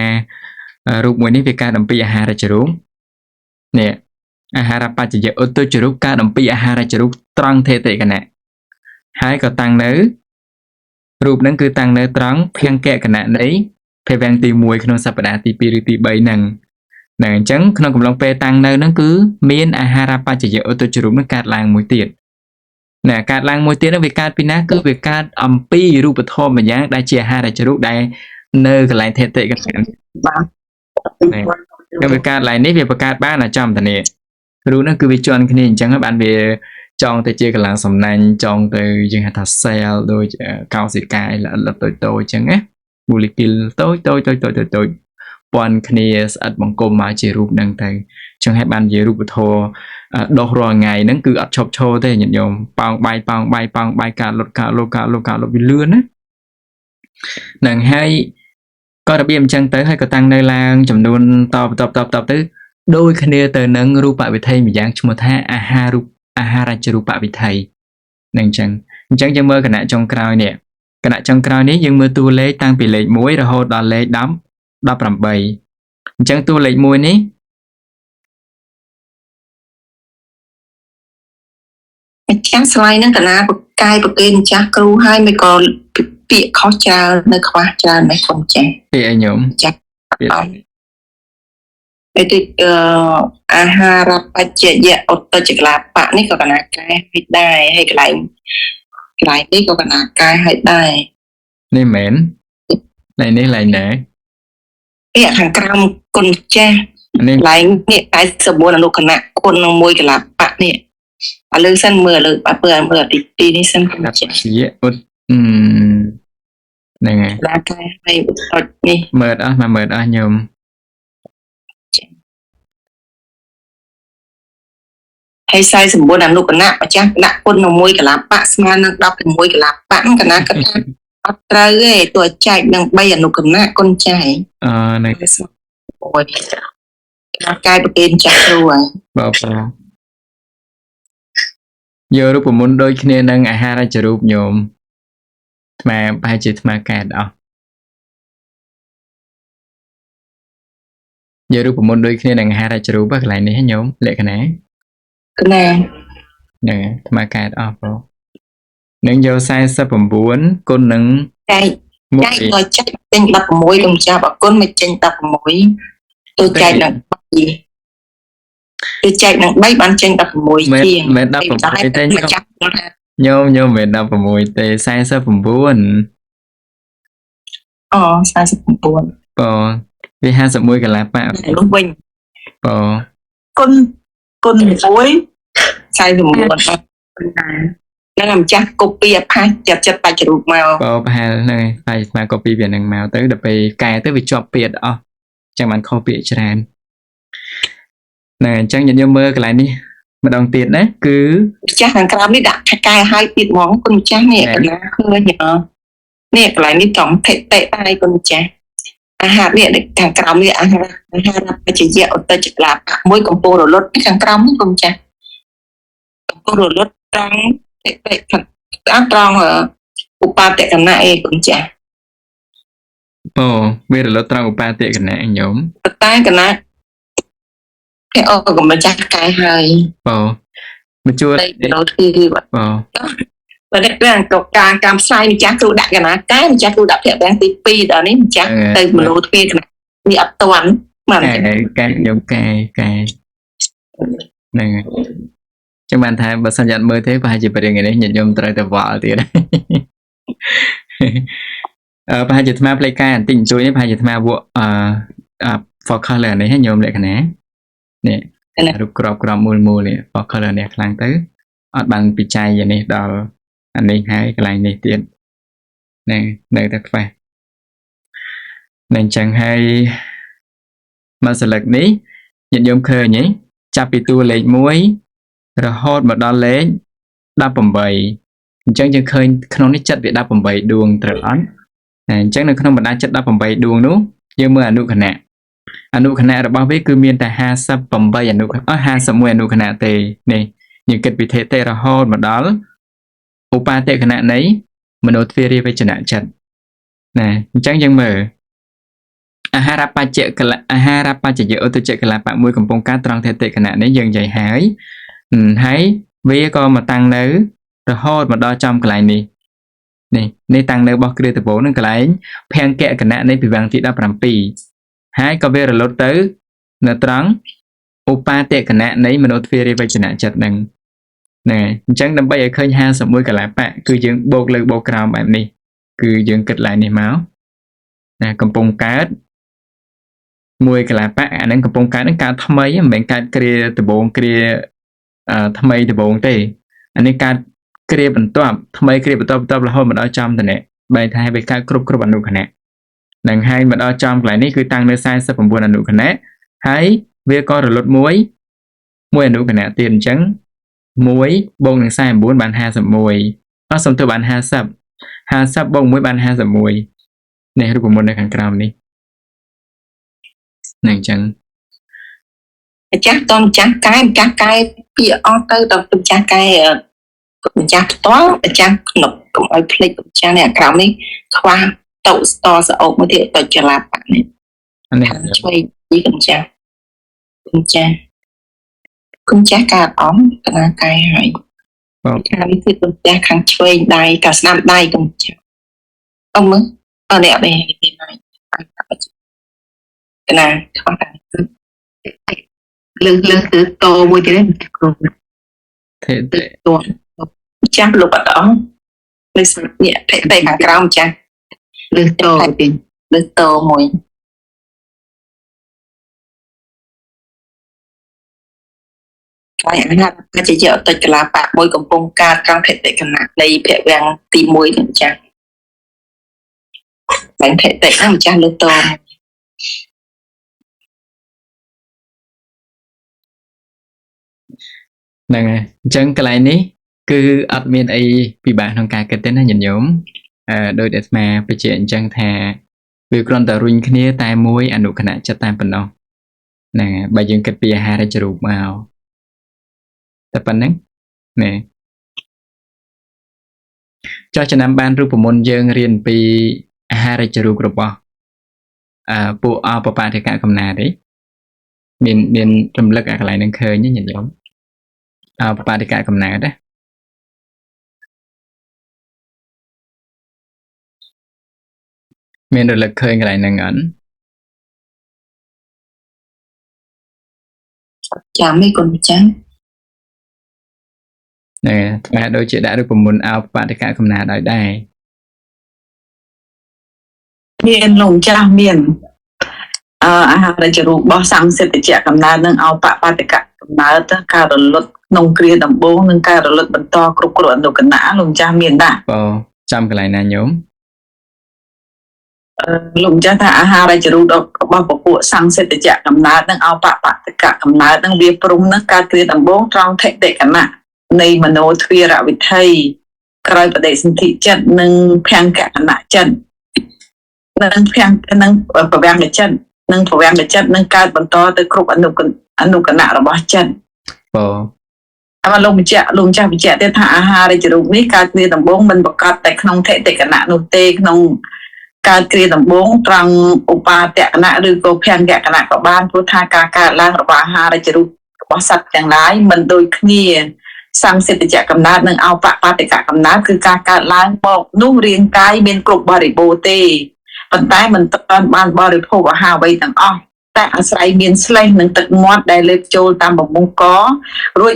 Speaker 1: រូបមួយនេះវាកើតអំពីអាហារចរូបនេះអាហារបច្ចយឧត្តចរូបកើតអំពីអាហារចរូបត្រង់ថេតិគណៈហើយក៏តាំងនៅរូបហ្នឹងគឺតាំងនៅត្រង់ភង្គគណៈនៃភេវាំងទី1ក្នុងសប្តាហ៍ទី2ឬទី3ហ្នឹងអញ្ចឹងក្នុងកំឡុងពេលតាំងនៅហ្នឹងគឺមានអាហារបច្ចយឧត្តចរូបហ្នឹងកើតឡើងមួយទៀតកើតឡើងមួយទៀតហ្នឹងវាកើតពីណាគឺវាកើតអំពីរូបធម៌ម្យ៉ាងដែលជាអាហារចរូបដែលនៅកន្លែងថេតិគណៈបាទវាកើតឡើងនេះវាបង្កើតបានចំតានេះរូបហ្នឹងគឺវាជន់គ្នាអញ្ចឹងហើយបានវាចង់ទៅជាកម្លាំងសំណាញ់ចង់ទៅយើងហៅថា cell ដូចកោសិកាល្អិតតូចអញ្ចឹងណា molecule តូចពាន់គ្នាស្អិតបង្គំមកជារូបហ្នឹងទៅអញ្ចឹងហើយបានជារូបធម៌ដុសរាល់ថ្ងៃហ្នឹងគឺអត់ឈប់ឈរទេញាតិញោមប៉ោងបាយកើតលុតវាលឿនណាហ្នឹងហើយក៏របៀបអញ្ចឹងទៅហើយក៏តាំងនៅឡើងចំនួនតទៅដូចគ្នាទៅនឹងរូបវិធ័យម្យ៉ាងឈ្មោះថាអាហារចរូបវិធ័យហ្នឹងអញ្ចឹងយើងមើលគណៈចុងក្រោយនេះយើងមើលតួលេខតាំងពីលេខ1រហូតដល់លេខ18អញ្ចឹងតួលេខ1នេះ
Speaker 3: ម្ចាស់ស្លាយនឹងកណាបកាយប្រគេនម្ចាស់គ្រូហើយមិនក៏ពាក្យខុសច្រើននៅខ្វះច្រើនមិនខំចាស់
Speaker 1: ពាក្យអីញោម
Speaker 3: ចាស់
Speaker 1: ពាក្យ
Speaker 3: ទីអាហារបច្ចយឧត្តចក្លាបៈនេះក៏កណាកែឲ្យដែរហើយកន្លែងនេះក៏កណាកែឲ្យដែរ
Speaker 1: នេះមែនឡើយនេះឡើយណែ
Speaker 3: ពាក្យខាងក្រោមគុណចាស់
Speaker 1: នេះ
Speaker 3: កន្លែងនេះតែ9អនុគណៈគុណនឹង1កលាបៈនេះឥឡូវសិនមើលឥឡូវបើមើលទី2នេះសិនគុណចាស់
Speaker 1: ជាឧត្តហ្នឹងហើយ
Speaker 3: ឡាកែឲ្យឧត្តចនេះ
Speaker 1: មើលអស់ញោម
Speaker 3: ហើយ49អនុគណៈម្ចាស់ដាក់គុណនឹង1កលាបៈស្មើនឹង16កលាបៈកណាកថាអត់ត្រូវទេទោះចែកនឹង3អនុគណៈគុណចាស់
Speaker 1: ហ្នឹង
Speaker 3: អូយកាយប្រគេនចាស់គ្រូហើយ
Speaker 1: បើយករូបមន្តដូចគ្នានឹងអាហារចរូបញោមថ្មប្រហែលជាថ្មកើតអស់យករូបមន្តដូចគ្នានឹងអាហារចរូបកន្លែងនេះញោមលក្ខណៈ
Speaker 3: កណា
Speaker 1: ហ្នឹងថ្មកើតអស់បងនឹងយក49គុណនឹង
Speaker 3: ចែក
Speaker 1: មួយ
Speaker 3: ចែកទៅចែកចេញ16កុំចាស់អរគុណមកចេញ16ទៅចែកនឹង3ទៅចែកនឹង3បានចេញ16
Speaker 1: មែន
Speaker 3: ជាង
Speaker 1: មែន16ទេ
Speaker 3: មកចាស់គាត់ថា
Speaker 1: ញោមមែន16ទេ49
Speaker 3: អូ49
Speaker 1: បើវា51កន្លះប៉ា
Speaker 3: នោះវិញ
Speaker 1: បើ
Speaker 2: គុណ1
Speaker 3: 49ហ្នឹងអាម្ចាស់កូពីអផាសចិត្តបាច់រូបមក
Speaker 1: បើប្រហែលហ្នឹងហើយស្មាកូពីវានឹងមកទៅដល់ពេលកែទៅវាជាប់ពាក្យអស់ចឹងបានខុសពាក្យច្រើនហ្នឹងអញ្ចឹងញោមមើលកន្លែងនេះម្ដងទៀតណាគឺ
Speaker 3: ម្ចាស់ខាងក្រោមនេះដាក់ថកែឲ្យទៀតហ្មងគុណម្ចាស់នេះកន្លះឃើញនេះកន្លែងនេះចំថេតេដែរគុណម្ចាស់អាហារនេះខាងក្រោមនេះអាហារបច្ចេកឧត្តចក្លាមួយកំពូលរលត់ខាងក្រោមនេះគុណម្ចាស់កំពូលរលត់ត្រង់ថេតេត្រង់ឧបតកណៈឯគុណម្ចាស់
Speaker 1: អូវារលត់ត្រង់ឧបាតិកណៈញោម
Speaker 3: តែកណៈគេអរកម្ចាស់កែហើយ
Speaker 1: បើបញ្ជួល
Speaker 3: ទៅដល់ទីគឺបើ
Speaker 1: បើ
Speaker 3: បើនេះគឺការកម្មផ្សាយម្ចាស់គ្រូដាក់កណាកែម្ចាស់គ្រូដាក់ប្រាក់ទាំងទី2ដល់នេះម្ចាស់ទៅមនោទ្វារកណានេះអត់តាន់បាទ
Speaker 1: កែញោមកែហ្នឹងហើយចឹងបានថាបើសិនយ៉ាត់មើលទេប្រហែលជាបរិញ្ញានេះញាតិញោមត្រូវតែវល់ទៀត ប្រហែលជាអាត្មាផ្លេចការបន្តិចបន្តួចនេះប្រហែលជាអាត្មាវក់focus លើនេះញោមលក្ខណៈនេះរូបក្របមូលនេះ focus លើនេះខ្លាំងទៅអត់បានពិច័យនេះដល់អានេះហើយកន្លែងនេះទៀតហ្នឹងនៅតែខ្វះនឹងអញ្ចឹងហើយមកសិលឹកនេះញាតិញោមឃើញទេចាប់ពីតួលេខ1រហូតមកដល់លេខ18អញ្ចឹងយើងឃើញក្នុងនេះចិត្តវា18ដួងត្រូវអត់អញ្ចឹងនៅក្នុងបណ្ដាចិត្ត18ដួងនោះយើងមើលអនុខណៈរបស់វាគឺមានតែ58អនុខណៈ51អនុខណៈទេនេះយើងគិតវិធេតេរហូតមកដល់ឧបាតិកណៈនៃមនោទ្វារាវចនៈចិត្តណាអញ្ចឹងយើងមើលអាហារបច្ចៈឧត្តចកលបៈមួយកំពុងកើតត្រង់ធេតិកណៈនេះយើងនិយាយហើយវាក៏មកតាំងនៅរហូតមកដល់ចំកន្លែងនេះនេះតាំងនៅរបស់គ្រាតបោនឹងកន្លែងភង្គៈគណៈនៃពិវាំងទី17ហើយក៏វារលត់ទៅនៅត្រង់ឧបាតិកណៈនៃមនោទ្វារាវចនៈចិត្តនឹងណាអញ្ចឹងដើម្បីឲ្យឃើញ51កលបៈគឺយើងបូកលើបូកក្រោមបែបនេះគឺយើងគិតឡើងនេះមកណាកំពុងកើតមួយកលបៈអានឹងកំពុងកើតនឹងកើតថ្មីមិនមែនកើតគ្រាដបងគ្រាថ្មីដបងទេអានេះកើតគ្រាបន្ទាប់ថ្មីគ្រាបន្ទាប់រហូតមកដល់ចំតនេះបែរថាវាកើតគ្រប់អនុខណៈនឹងហើយមកដល់ចំកន្លែងនេះគឺតាំងនៅ49អនុខណៈហើយវាក៏រលត់មួយអនុខណៈទៀតអញ្ចឹង1បូកនឹង49បាន51សំទោសបាន50បូក1បាន51នេះរូបមន្តនៅខាងក្រោមនេះនឹងអញ្ចឹង
Speaker 3: ម្ចាស់តម្ចាស់កែពាក្យអស់ទៅដល់ម្ចាស់កែម្ចាស់ផ្ទាល់ម្ចាស់ក្នុងកុំឲ្យភ្លេចម្ចាស់នេះក្រោមនេះខ្វះតោស្តសអុកមួយទៀតទៅចលាបនេះ
Speaker 1: អានេះ
Speaker 3: ជួយពីកម្ចាស់កើតអស់កណាកែហើយខាងនេះគឺកម្ចាស់ខាងឆ្វេងដៃកាស្ដាំដៃកម្ចាស់អមើលអត់នេះអត់នេះហើយកណាខ្វះតែលើគឺតមួយទៀតគ្រូ
Speaker 1: ធេតេ
Speaker 3: តួចាស់លោកអត់អស់លើស្មាត់នេះថេតេខាងក្រោមចាស់លើតទៀតលើតមួយហើយអាហារបច្ចេកឧត្តចកលាបៈមួយកំពុងកើតត្រង់ថេតេគណៈនៃភវាំងទី1នឹងចាស់បែងថេតេហ្នឹងម្ចាស់លើត
Speaker 1: ហ្នឹងហើយអញ្ចឹងកន្លែងនេះគឺអត់មានអីពិបាកក្នុងការគិតទេណាញាតិញោមដោយតែអាត្មាបញ្ជាក់អញ្ចឹងថាវាគ្រាន់តែរុញគ្នាតែមួយអនុខណៈចិត្តតែប៉ុណ្ណោះហ្នឹងហើយបើយើងគិតពីអាហារចរូបមកតែប៉ុណ្្នឹងណែចោះចំណាំបានរូបមន្តយើងរៀនពីអាហារចរូបរបស់ពួកអបបតិកៈកំណាទេមានរំលឹកអាកន្លែងហ្នឹងឃើញទេញាតិញោមបបតិកៈកំណើតណា មានរលឹកឃើញកន្លែងហ្នឹងអត់
Speaker 3: ចាំមិនគុណចាស់
Speaker 1: ណែថ្មដូចជាដាក់រូបមន្តអោបបដិកកំណាតឲ្យដែរ
Speaker 2: មានលោកចាស់មានអាហារជារូបរបស់សង្ឃសិទ្ធិជាកំណើតនឹងអោបបតិកកំណើតការរលត់ក្នុងគ្រាដំបូងនិងការរលត់បន្តគ្រប់គ្រងអនុគណៈលោកចាស់មានដែរ
Speaker 1: បើចាំកន្លែងណាញោម
Speaker 2: លោកចាស់ថាអាហារជារូបរបស់ពពួកសង្ឃសិទ្ធិជាកំណើតនឹងអោបបតិកកំណើតនឹងវាព្រំនឹងការគ្រាដំបូងត្រង់ថេតិកណៈនៃមโนទ្វារវិធ័យក្រោយបដិសន្ធិចិត្តនិងភង្គកណៈចិត្តនិងភង្គនិងប្រវាំងចិត្តនិងប្រវាំងចិត្តនឹងកើតបន្តទៅគ្រប់អនុគណៈរបស់ចិត្ត
Speaker 1: បើ
Speaker 2: អមលោកបញ្ជាក់លោកចាស់បញ្ជាក់ទៀតថាអាហារជារូបនេះកើតគ្រាដំបូងមិនប្រកាសតែក្នុងថេតិកណៈនោះទេក្នុងកើតគ្រាដំបូងត្រង់ឧបាតកណៈឬក៏ភង្គកណៈក៏បានព្រោះថាការកើតឡើងរបស់អាហារជារូបរបស់សត្វទាំងឡាយមិនដូចគ្នាសង្ឃសិទ្ធិជាកំណើតនិងអោបបតិកកំណើតគឺការកើតឡើងមកនោះរាងកាយមានគ្រប់បរិបូរណ៍ទេប៉ុន្តែមិនទាន់បានបរិភោគអាហារអ្វីទាំងអស់តែអាស្រ័យមានស្លេសនិងទឹកមាត់ដែលលើកចូលតាមបំពង់ករួច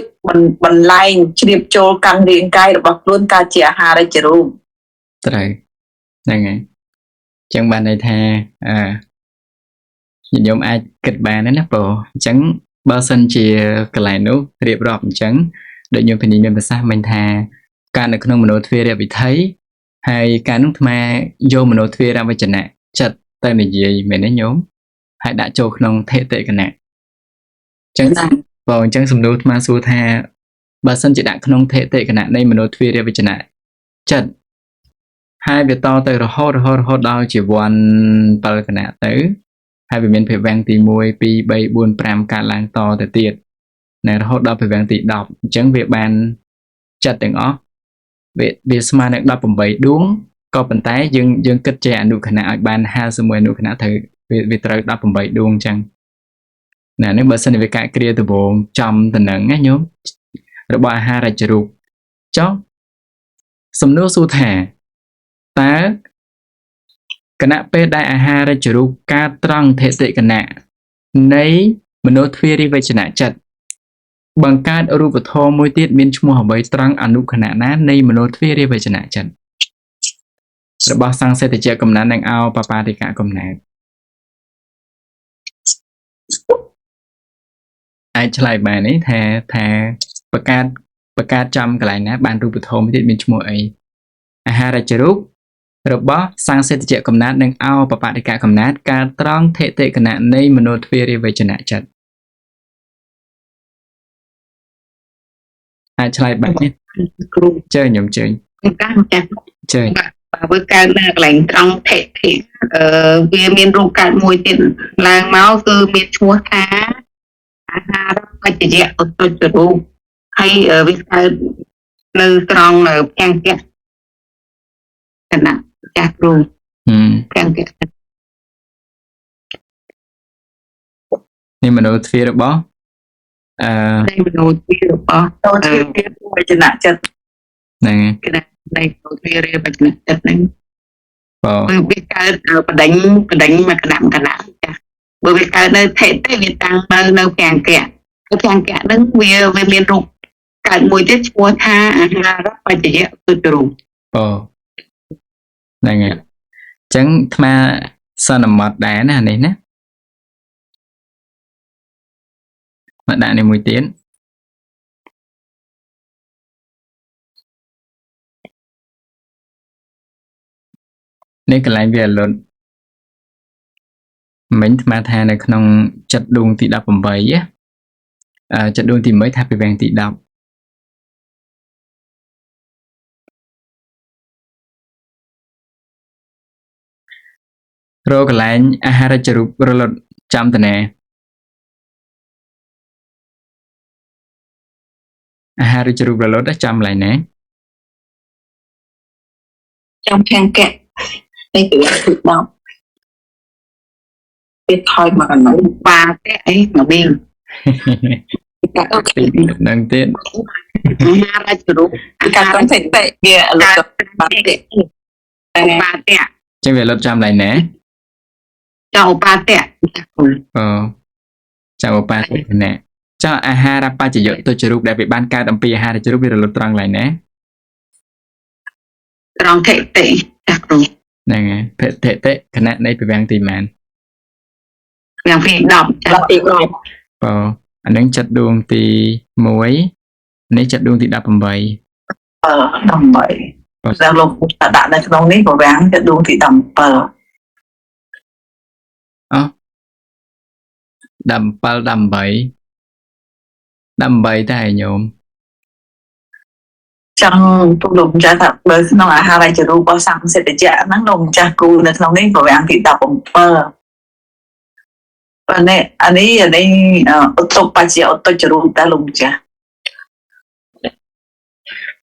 Speaker 2: បន្លែងជ្រាបចូលកាន់រាងកាយរបស់ខ្លួនកើតជាអាហារជារូប
Speaker 1: ត្រូវហ្នឹងហើយចឹងបានន័យថាញោមអាចគិតបានណាបើអញ្ចឹងបើសិនជាកន្លែងនោះរៀបរាប់អញ្ចឹងដូចញោមធានាមានប្រសាសន៍មិញថាការនៅក្នុងមโนទ្វារវិធ័យហើយការនោះអាត្មាយកមโนទ្វារវចនៈចិត្តទៅនិយាយមែនទេញោមហើយដាក់ចូលក្នុងថេតិកណៈចឹងបើអញ្ចឹងសំណួរអាត្មាសួរថាបើសិនជាដាក់ក្នុងថេតិកណៈនៃមโนទ្វារវិចនៈចិត្តហើយវាតទៅរហូតដល់ជាវ័ន7គណៈទៅហើយវាមានភវង្គទី1 2 3 4 5កើតឡើងតទៅទៀតនៅរហូតដល់ភវង្គទី10អញ្ចឹងវាបានចិត្តទាំងអស់វាស្មើនឹង18ដួងក៏ប៉ុន្តែយើងគិតជាអនុគណៈឲ្យបាន51អនុគណៈត្រូវវាត្រូវ18ដួងអញ្ចឹងណានេះបើសិនជាវាកាក់គ្រាដំបូងចំទៅនឹងណាញោមរបស់អាហារជារូបចុះសំណួរសួរថាតើគណៈពេលដែលអាហារជារូបការត្រង់ថេតិគណៈនៃមโนទ្វារវិចនៈចិត្តបង្កើតរូបធម៌មួយទៀតមានឈ្មោះអ្វីត្រង់អនុគណៈណានៃមโนទ្វារវិចនៈចិត្តរបស់សង្ឃសេតជាកំណើតនិងអោបបាតិកកំណើតអាចឆ្លើយបានទេថាបង្កើតចំកន្លែងណាបានរូបធម៌មួយទៀតមានឈ្មោះអីអាហារជារូបរបស់សង្ឃសេតជាកំណើតនិងអោបបាតិកកំណើតការត្រង់ថេតិគណៈនៃមโนទ្វារវិចនៈចិត្តអាចឆ្លើយបានទេគ្រូជើញខ្ញុំជើញ
Speaker 3: ការចាស់
Speaker 1: ជើញ
Speaker 3: បើវាកើតនៅកន្លែងត្រង់ថេតិវាមានរូបកើតមួយទៀតឡើងមកគឺមានឈ្មោះថាអាហារបច្ចយៈឧត្តចរូបហើយវាកើតនៅត្រង់ភង្គៈគណៈចាស់គ្រូភង្គៈ
Speaker 1: នេះមโนទ្វាររបស់
Speaker 3: នៃមโนទ្វាររបស់
Speaker 2: វិចនៈចិត្ត
Speaker 1: ហ្នឹង
Speaker 3: គណៈនៃមโนទ្វារវិចនៈចិត្តហ្នឹង
Speaker 1: បើ
Speaker 3: វាកើតបដិញមកគណៈចាស់បើវាកើតនៅថេតិវាតាំងនៅភង្គៈភង្គៈហ្នឹងវាមានរូបកើតមួយទៀតឈ្មោះថាអាហារបច្ចយៈឧត្តចរូប
Speaker 1: អូហ្នឹងហើយអញ្ចឹងអាត្មាសន្មតដែរណានេះណាមកដាក់នេះមួយទៀតនេះកន្លែងវាលុតមិញអាត្មាថានៅក្នុងចិត្តដួងទី18ចិត្តដួងទី1ថាពីវងទី10រកកន្លែងអាហារចរូបរលត់ចាំតណាអាហារចរូបរលត់ចាំកន្លែងណា
Speaker 3: trong phèn kẹt đây tự thực động biết thôi mà còn nói ba cái ấy mà bên cả các
Speaker 1: năng tiện
Speaker 3: ha ra chủ cả có thể tệ kia là ba tệ
Speaker 1: ចឹងវាលុតចាំឡៃណែ
Speaker 3: cho ba tẹt
Speaker 1: ចាំឧបាទិណៈចុះអាហារបច្ចយុទុច្ចរូបដែលវាបានកើតអំពីអាហារជ្រូកវារលត់ត្រង់ឡៃណែ
Speaker 3: trong thể tệ đặc biệt
Speaker 1: ហ្នឹងហើយភតិតិគណៈនៃពវាំងទីម៉ាន
Speaker 3: yang vì đọc cho tìm rồi
Speaker 1: អានឹងចិត្តដួងទី1នេះចិត្តដួងទី18
Speaker 2: 18ដល់លោកដាក់នៅក្នុងនេះប្រវាំងចិត្តដួងទី17 18តែញោម ចឹងពុកលោកម្ចាស់ថាបើក្នុងអាហារដែលជារូបរបស់សង្ឃសេដ្ឋៈហ្នឹងលោកម្ចាស់គូនៅក្នុងនេះប្រវាំងទី17ប៉ុន្តែអានេះឧត្តបច្ចៈឧត្តចរូបតែលោកម្ចាស់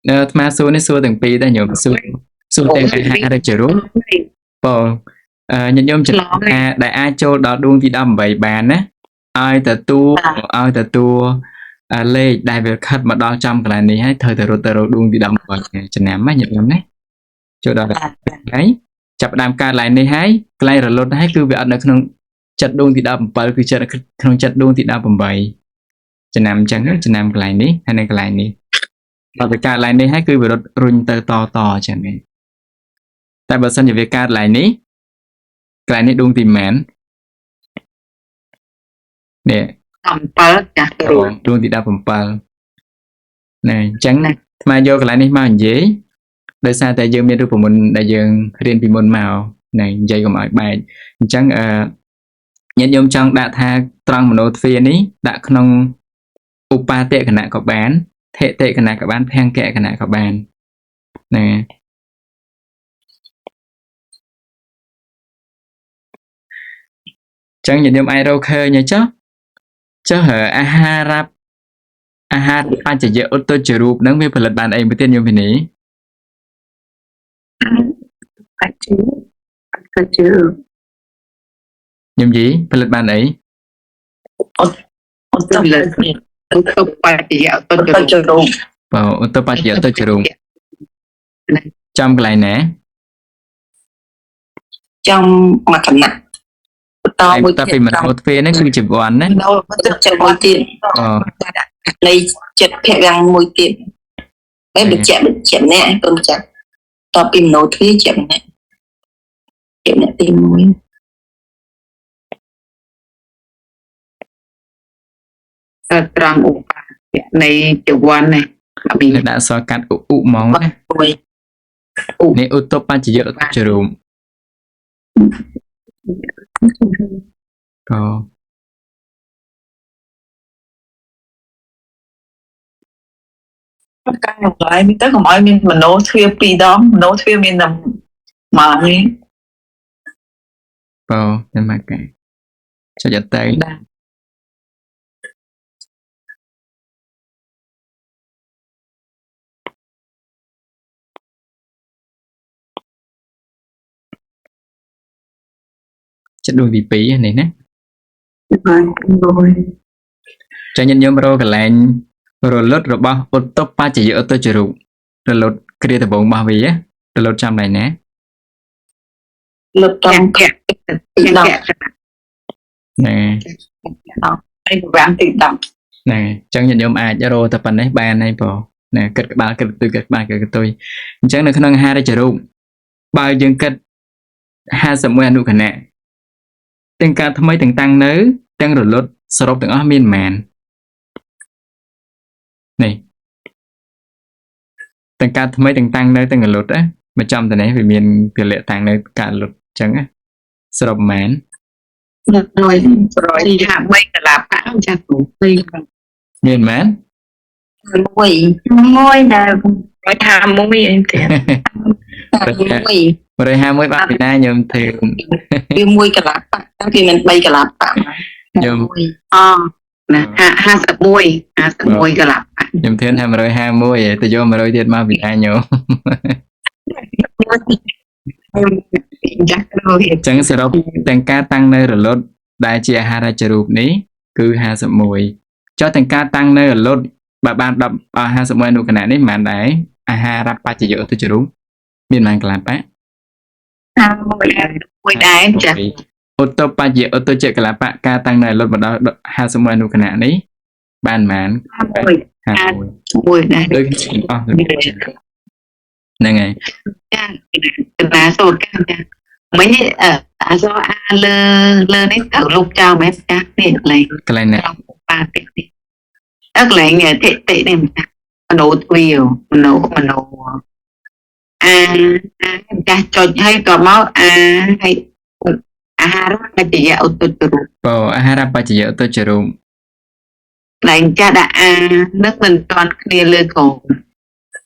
Speaker 2: អាត្មាសួរនេះសួរទាំងពីរដែរញោមសួរទាំងអាហារជារូបបងញាតិញោមច្រឡំដែលអាចចូលដល់ដួងទី18បានណាឲ្យទទួលលេខដែលវាខិតមកដល់ចំកន្លែងនេះហើយត្រូវតែរត់ទៅរកដួងទី18ចំណាំណាញាតិញោមណាចូលដល់ហើយចាប់ដើមកើតឡើងនេះហើយកន្លែងរលត់ហើយគឺវាអត់នៅក្នុងចិត្តដួងទី17គឺចិត្តក្នុងចិត្តដួងទី18ចំណាំអញ្ចឹងចំណាំកន្លែងនេះហើយនៅកន្លែងនេះដល់វាកើតឡើងនេះហើយគឺវារត់រុញទៅតអញ្ចឹងនេះតែបើសិនជាវាកើតឡើងនេះកន្លែងនេះដួងទីម៉ាននេះ
Speaker 3: 17 ចាស់គ្រូ
Speaker 1: ដួងទី17ណែអញ្ចឹងថ្មយកកន្លែងនេះមកនិយាយដោយសារតែយើងមានរូបមន្តដែលយើងរៀនពីមុនមកណែនិយាយកុំឲ្យបែកអញ្ចឹងញាតិញោមចង់ដាក់ថាត្រង់មโนទ្វារនេះដាក់ក្នុងឧបាទគណៈក៏បានថេតិគណៈក៏បានភង្គគណៈក៏បានណែចឹងញាតិញោមអាចរកឃើញហើយចុះអាហារបច្ចយៈឧត្តចរូបហ្នឹងវាផលិតបានអីមួយទៀតញោមពីនេះ ញោមយីផលិតបានអី
Speaker 3: ឧត្តបច្ចយៈឧត្តចរូប
Speaker 1: ឧត្តបច្ចយៈឧត្តចរូបចំកន្លែងណា
Speaker 3: trong mà cẩn nặng to một
Speaker 1: តែពីមនោទ្វារហ្នឹងគឺជាវ័នណា
Speaker 3: đâu chật một tiền lấy chật phèo rằng một tiền đấy bị chẹm nè con chặt to pin nổ thuế chẹm nè tiền mũi trăng ủ này chịu quan này bị
Speaker 1: ដាក់សកាត់ឧហ្មងណា នេះឧត្តបច្ចយៈឧត្តចរូប
Speaker 2: Cái ngược lại mình tới còn mọi mình nấu thuê pi đó nấu thuê mình làm mà đi
Speaker 1: តែមកកែចុចទៅចិត្តដួងទី2នេះណា
Speaker 2: rồi
Speaker 1: ចាញាតិញោមរកកន្លែងរលត់របស់ឧត្តបច្ចយៈឧត្តចរូបរលត់គ្រាដំបូងរបស់វារលត់ចាំណៃណា
Speaker 3: lực trong kẹt
Speaker 1: ណែ
Speaker 2: đây của bạn tự động
Speaker 1: ណែអញ្ចឹងញាតិញោមអាចរកតែប៉ុណ្ណេះបានហើយបងណែគិតក្បាលគិតទុយគិតក្បាលគិតកតុយអញ្ចឹងនៅក្នុងអាហារចរូបបើយើងគិត51អនុគណៈទាំងការថ្មីទាំងតាំងនៅទាំងរលត់សរុបទាំងអស់មានប៉ុន្មាននេះទាំងការថ្មីទាំងតាំងនៅទាំងរលត់ណាមកចំទៅនេះវាមានពលៈតាំងនៅការរលត់អញ្ចឹងណាសរុបប៉ុន្មាន
Speaker 3: rồi thì hạ mây cả là bão cha của mây
Speaker 1: មានប៉ុន្មាន
Speaker 3: môi là môi hạ môi em tiền môi
Speaker 1: 151បាទពីណាញោមធ្វើ
Speaker 3: vì môi cả lá bạc vì mình bay cả lá bạc
Speaker 1: ញោម
Speaker 3: nè hạ sập môi cả lá bạc
Speaker 1: ខ្ញុំធ្វើថា151ទៅយក100ទៀតមកពីណាញោម
Speaker 3: chắc rồi
Speaker 1: អញ្ចឹងសរុបទាំងការតាំងនៅរលត់ដែលជាអាហារចរូបនេះគឺ51ចុះទាំងការតាំងនៅរលត់បើបាន10 51អនុគណៈនេះមិនមែនដែរអាហារបច្ចយៈឧត្តចរូបមានប៉ុន្មានកន្លះប៉
Speaker 3: មួយដែរចា៎
Speaker 1: អូតូបច្ចៈអូតូចកលបៈការតាំងនៅលុតមកដល់50អនុគណៈនេះបានប៉ុន្មាន
Speaker 3: មួយ
Speaker 1: 51
Speaker 3: មួយដែរ
Speaker 1: ដូចគ្នាអស់ហ្នឹងហើយ
Speaker 3: ចាកណាសូត្រកាចាមិញអសអាលើនេះទៅលុបចោលមែនចានេះកន្លែង
Speaker 1: កន្លែងណា
Speaker 3: ប៉ាតិចនេះកន្លែងតិតិនេះមិនចាមโนទ្វាមโนចាស់ចុចឲ្យក៏មកឲ្យអាហារបច្ចយៈឧត្តររូប
Speaker 1: បអាហារបច្ចៈអូតូចរូប
Speaker 3: តែចាស់ដាក់នឹងមិនតាន់គ្នាលើកូន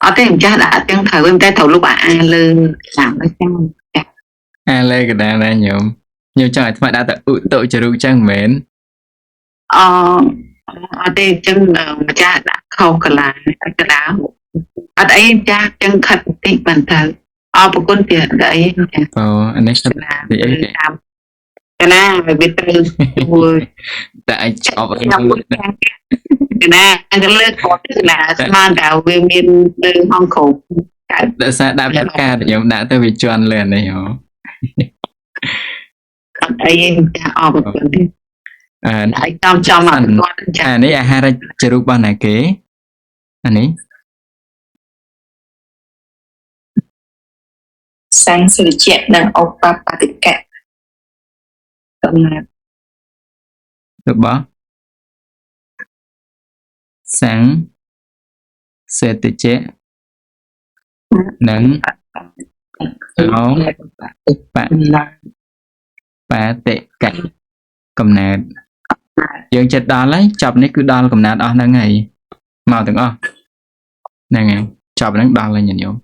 Speaker 3: អត់ទេចាស់ដាក់ទាំងត្រូវតែត្រូវលុបលើតាមទៅចឹង
Speaker 1: លើកណ្ដាលណាញោមចង់ឲ្យថ្មដាក់ទៅឧតុចរូបចឹងមែន
Speaker 3: អត់ទេចឹងម្ចាស់ដាក់ខុសកន្លែងកណ្ដាលអត់អីចាស់ចឹងខិតបន្តិចបានទៅអរគុណទៀតអីចា
Speaker 1: បអានេះស្ដាប់
Speaker 3: ណាកណាវាត្រូវមួយ
Speaker 1: តែអាចចប់
Speaker 3: ខ្ញុំកណាអង្គលើកគាត់កណាស្មានតែវាមានលើហងក្រុមកើត
Speaker 1: ដោយសារដាក់ផ្កាញោមដាក់ទៅវាជន់លើនេះហ៎
Speaker 3: អត់អីចាអរគុណទេ ហើយចំអត់គាត់ចា
Speaker 1: អានេះអាហារចរូបរបស់ណាគេអានេះ
Speaker 3: សង្ឃសុជៈនិងឧបបតិកៈកំណត់
Speaker 1: របស់សង្ឃសេតិជៈនិងអោបតិកៈកំណើតយើងចិត្តដល់ហើយចប់នេះគឺដល់កំណើតអស់ហ្នឹងហើយមកទាំងអស់ហ្នឹងហើយចប់ហ្នឹងដល់ហើយញាតិញោម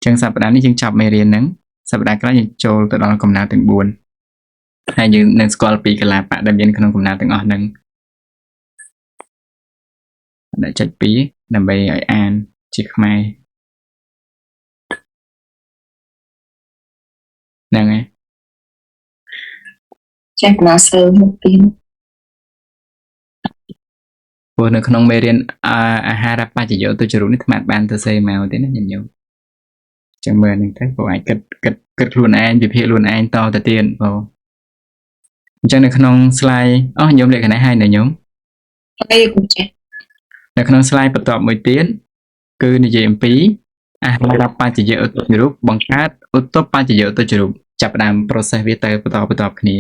Speaker 1: ចឹងសប្តាហ៍នេះយើងចប់មេរៀនហ្នឹងសប្តាហ៍ក្រោយយើងចូលទៅដល់កំណើតទាំង4ហើយយើងនឹងស្គាល់ពីកលាបៈដែលមានក្នុងកំណើតទាំងអស់ហ្នឹងដាក់ចុច2ដើម្បីឲ្យអានជាខ្មែរហ្នឹងហើយ
Speaker 3: ចេះណាសើមកពី
Speaker 1: ព្រោះនៅក្នុងមេរៀនអាហារបច្ចយោទុច្ចរូបនេះថ្មបានទៅសេមកទេណាញាតិញោមចឹងមើលហ្នឹងទៅព្រោះអាចគិតខ្លួនឯងវិភាគខ្លួនឯងតទៅទៀតបងអញ្ចឹងនៅក្នុង slide អស់ញោមលក្ខណៈហើយណាញោម
Speaker 3: ហើយគុំចេះ
Speaker 1: នៅក្នុង slide បន្ទាប់មួយទៀតគឺនិយាយអំពីអាហារបច្ចយោទុច្ចរូបបង្កើតឧត្តបច្ចយោទុច្ចរូបចាប់ផ្ដើម process វាទៅបន្តគ្នា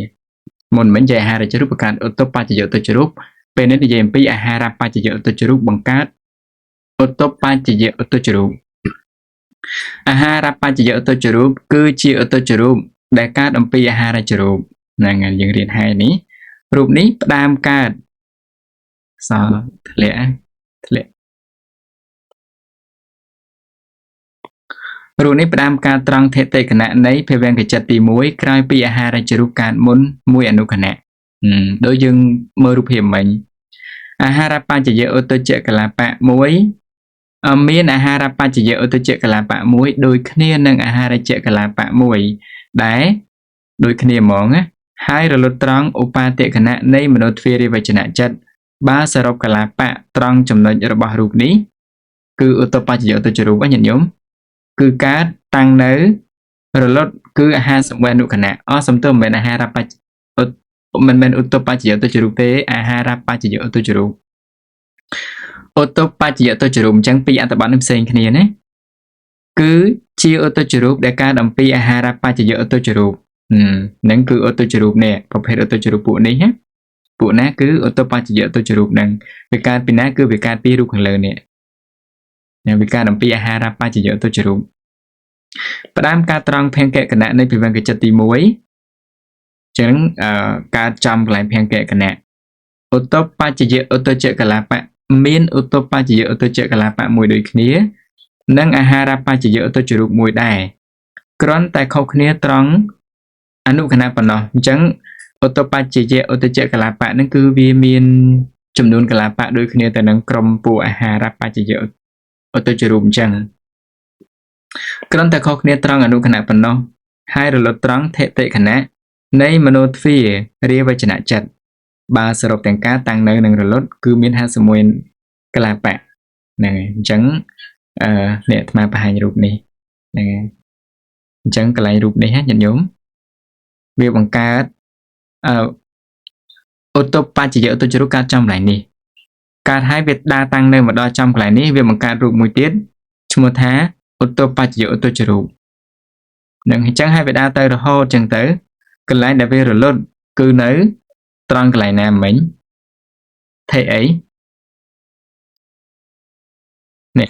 Speaker 1: មុនមិញនិយាយអាហារចរូបបង្កើតឧត្តបច្ចយោទុច្ចរូបពេលនេះនិយាយអំពីអាហារបច្ចយោទុច្ចរូបបង្កើតឧត្តបច្ចយោទុច្ចរូបអាហារបច្ចយោទុច្ចរូបគឺជាឧត្តចរូបដែលកើតអំពីអាហារចរូបហ្នឹងហើយយើងរៀនហើយនេះរូបនេះផ្ដើមកើតសធ្លាក់រូបនេះផ្ដើមកើតត្រង់ធិតិគណៈនៃភវង្គចិត្តទី1ក្រោយពីអាហារចរូបកើតមុនមួយអនុគណៈដូចយើងមើលរូបភាពមិញអាហារបច្ចយោឧត្តចកលាបៈ1មានអាហារបច្ចយោឧត្តចកលាបៈ1ដូចគ្នានឹងអាហារចកលាបៈ1ដែលដូចគ្នាហ្មងណាហើយរលត់ត្រង់ឧបាទគណៈនៃមនោទ្វារវចនៈចិត្តបើសរុបកលាបៈត្រង់ចំណុចរបស់រូបនេះគឺឧត្តបច្ចយោឧត្តចរូបញាតិញោមគឺកើតតាំងនៅរលត់គឺអាហារសម្វេនុគណៈសំទោសមិនមែនអាហារបច្ចមិនមែនឧត្តបច្ចយោទុច្ចរូបទេអាហារបច្ចយោទុច្ចរូបឧត្តបច្ចយោទុច្ចរូបអញ្ចឹងពីរអត្ថបទនេះផ្សេងគ្នាណាគឺជាឧត្តចរូបដែលកើតអំពីអាហារបច្ចយោទុច្ចរូបហ្នឹងគឺឧត្តចរូបនេះប្រភេទឧត្តចរូបពួកនេះណាពួកណាគឺឧត្តបច្ចយោទុច្ចរូបហ្នឹងវាកើតពីណាគឺវាកើតពីរូបខាងលើនេះវាកើតអំពីអាហារបច្ចយោទុច្ចរូបផ្ដើមការត្រង់ភង្គគណៈនៃភវង្គចិត្តទី1ចឹងកើតចំកន្លែងភង្គគណៈឧត្តបច្ចយោឧត្តចកលាបៈមានឧត្តបច្ចយោឧត្តចកលាបៈមួយដូចគ្នានិងអាហារបច្ចយោឧត្តចរូបមួយដែរគ្រាន់តែខុសគ្នាត្រង់អនុគណៈប៉ុណ្ណោះអញ្ចឹងឧត្តបច្ចយោឧត្តចកលាបៈហ្នឹងគឺវាមានចំនួនកលាបៈដូចគ្នាទៅនឹងក្រុមពួកអាហារបច្ចយោឧត្តចរូបអញ្ចឹងគ្រាន់តែខុសគ្នាត្រង់អនុគណៈប៉ុណ្ណោះហើយរលត់ត្រង់ធិតិគណៈនៃមនោទ្វារាវចនៈចិត្តបើសរុបទាំងការតាំងនៅនឹងរលត់គឺមាន51កលាបៈហ្នឹងហើយអញ្ចឹងអ្នកអាត្មាបង្ហាញរូបនេះហ្នឹងហើយ chẳng cái lại rụp này hết nhận nhóm việc bằng cá ô tô ba chỉ dựa tôi chưa cá trong lại nè cá hai việc đa tăng nơi mà đo trong lại ní việc bằng cá rụp mùi tiết chung một tháng ô tô ba chỉ dựa tôi chưa rụp đừng chẳng hai việc đa tới rồi hô chẳng tới cái lại đã về rồi luôn cứ nỡ tròn cái lại nè mình thế ấy nè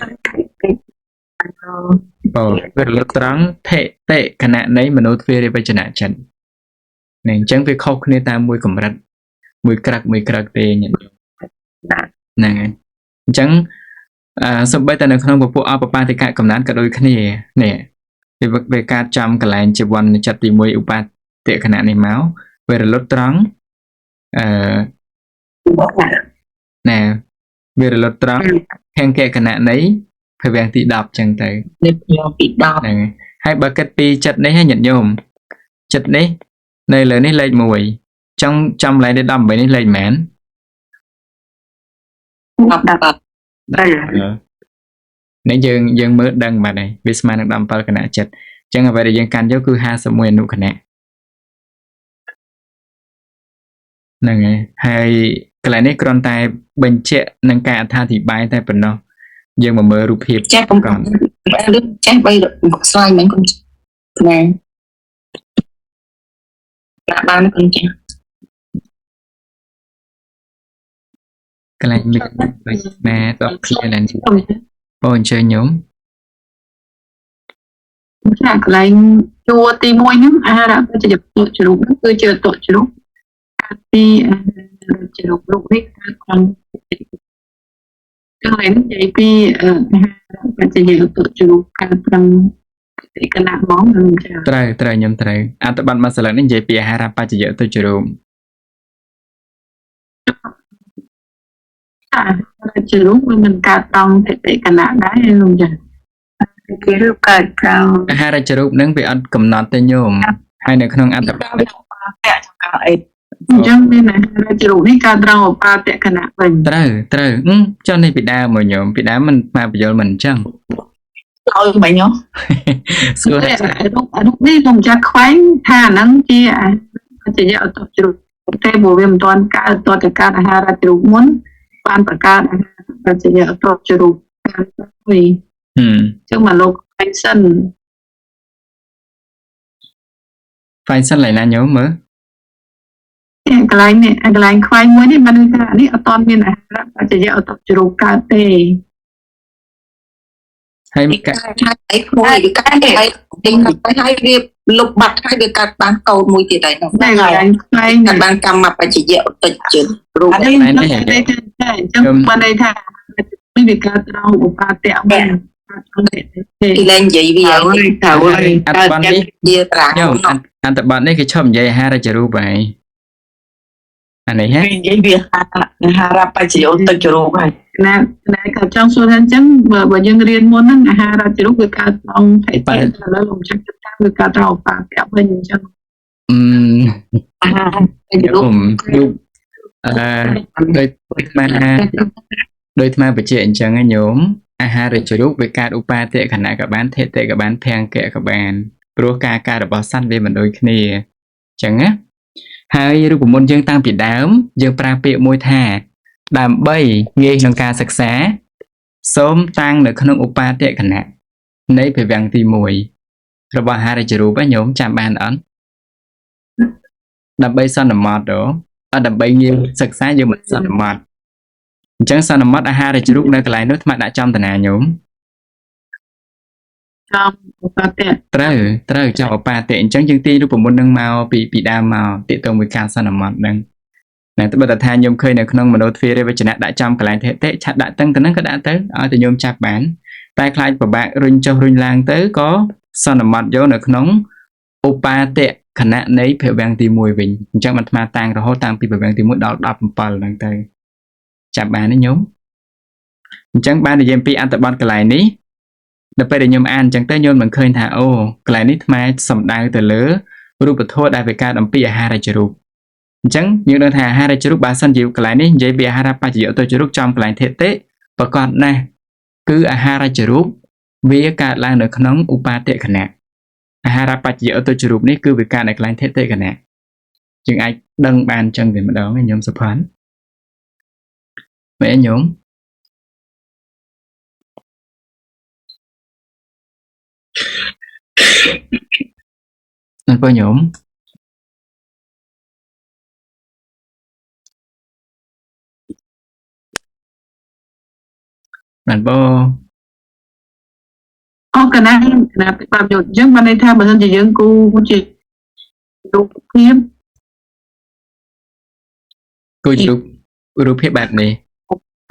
Speaker 1: về rồi tròn thế tệ khả năng đấy mà nó về để chân nạn chân này chẳng việc khâu khi ta mùi cầm rạch mùi crack tê nhận nè chẳng sắp bây giờ nó không có phụ ba thì cả cầm nát cả đôi khi nè về cả trăm cái lại chỉวันchặt thì mùi upa tệ khả năng này máu về rồi lót trắng nè về rồi lót trắng hàng kẹ khả năng đấy phải về thì đọc chẳng tới nè hai ba cái pi chặt đấy hay nhận nhôm chặt đấy này là này lên mùi trong lại để đâm vậy này lên mến nãy dương mới đăng mà này Bismarck đang đâm vào cái nạ chật chẳng là vậy để dương can dấu cứ hai số mùi nụ cái nạ này hay cái lại này còn tay bên trẻ nâng cả tha thì bay tay phần nó dương mà mơ rụp hiệp
Speaker 3: chắc không còn chắc bây được một slide mấy con nè là ba con chắc
Speaker 1: cái này mình nè đọc kia là ôi chơi nhóm
Speaker 5: là cái chùa ti môi nhá đã có chụp tội chụp cứ chờ tội chụp ti chụp lúc đấy còn cái này nó chạy ti có chụp tội chụp càng cái nạn món mình
Speaker 1: trời nhóm trời à tụi bạn mà sẽ là những gì bị hara pa chỉ dễ tôi chụp
Speaker 5: chụp mình cả tông thì cái nạn đấy luôn rồi
Speaker 2: cái lúc cả trong
Speaker 1: hara chụp nâng bị ăn cầm nát tay nhôm hay là không ăn tập
Speaker 5: chẳng bên này chụp này cả tông ba tệ cái nạn mình
Speaker 1: trời cho nên bị đau mà nhôm bị đau mình mà bây giờ mình chẳng
Speaker 2: thôi mày nhớ
Speaker 5: lúc đi dùng cho khoái thà nắng chia chỉ dạo tập chụp tay bộ viêm toàn cả hara chụp muốn ban tất cả là chỉ dạo tập chụp vì chứ mà lúc
Speaker 1: phai sân lại là nhớ mới
Speaker 5: cái này khoai mới đi mà đi ở toàn bên này là chỉ dạo tập chụp cà tê
Speaker 1: hay cái
Speaker 3: cái khối cái này tình cái hai việc lục bạc hai việc các bạn cầu mùi tiền đấy
Speaker 5: này là khoai
Speaker 3: các bạn cầm mặt và chỉ dạo tịch chữ rồi
Speaker 5: đây trong bên đây thà cái việc cả tao của ba tẹo mình
Speaker 3: thì lên gì bây giờ
Speaker 1: anh bạn đi anh tập bạn đấy cái chồng dây hara chụp vậy anh này hết
Speaker 2: cái việc hara pa chỉ ô tô chụp này
Speaker 5: này cả trong số thanh chấm và dân riêng muốn nó hara chụp với cả tông phải là lồng chắc với cả tao ba tẹo mình chẳng
Speaker 1: đôi mà bị chuyện chẳng ai nhóm hara chụp với cả upa tệ khả năng các bạn tệ các bạn thang kệ các bạn pro ca được bao săn về mình đôi khi chẳng á haiรูปมนต์យើងតាំងពីដើមយើងប្រើពាក្យមួយថាដើម្បីងាយក្នុងការសិក្សាសូមតាំងនៅក្នុងឧបាទគណៈនៃភាវង្គទី1របស់ហារិជរូបញោមចាំបានអត់ដើម្បីសន្មតដើម្បីងាយសិក្សាយើងមិនសន្មតអញ្ចឹងសន្មតអាហារិជរូបនៅកន្លែងនោះថ្មដាក់ចំតាណាញោមត្រូវចំឧបាទៈអញ្ចឹងយើងទាញរូបមន្តនឹងមកពីដើមមកទាក់ទងមួយការសន្មតនឹងតែបើតថាខ្ញុំឃើញនៅក្នុងមនោទ្វារវចនៈដាក់ចំកន្លែងតិឆាត់ដាក់តឹងទៅនឹងក៏ដាក់ទៅឲ្យតែខ្ញុំចាប់បានតែខ្លាចពិបាករុញចុះរុញឡើងទៅក៏សន្មតយកនៅក្នុងឧបាទៈខណៈនៃភាវង្គទី1វិញអញ្ចឹងអាត្មាតាំងរហូតតាំងពីភាវង្គទី1ដល់17ហ្នឹងទៅចាប់បានទេញោមអញ្ចឹងបាននិយាយពីអត្ថបទកន្លែងនេះដល់ពេលដែលខ្ញុំអានអញ្ចឹងទៅខ្ញុំមិនឃើញថាអូកន្លែងនេះថ្មសំដៅទៅលើរូបធម៌ដែលវាកើតអំពីអាហារចរូបអញ្ចឹងយើងដឹងថាអាហារចរូបបើសិនជាកន្លែងនេះនិយាយពីអាហារបច្ចយុត្តចរូបចំកន្លែងធិតិប្រកបណាស់គឺអាហារចរូបវាកើតឡើងនៅក្នុងឧបាទៈខណៈ អាហារបច្ចៈឧត្តចរូបនេះគឺវាការដែលកន្លែងថេតិកណៈយើងអាចដឹងបានចឹងតែម្ដងឯងញោមសុផាន់មែនញោមអត់បើញោមបានបើ
Speaker 5: អូកណាតាមយកយើងបានន័យថាបើសិនជាយើងគូជារូបភាព
Speaker 1: គូរូបភាពបែបនេះ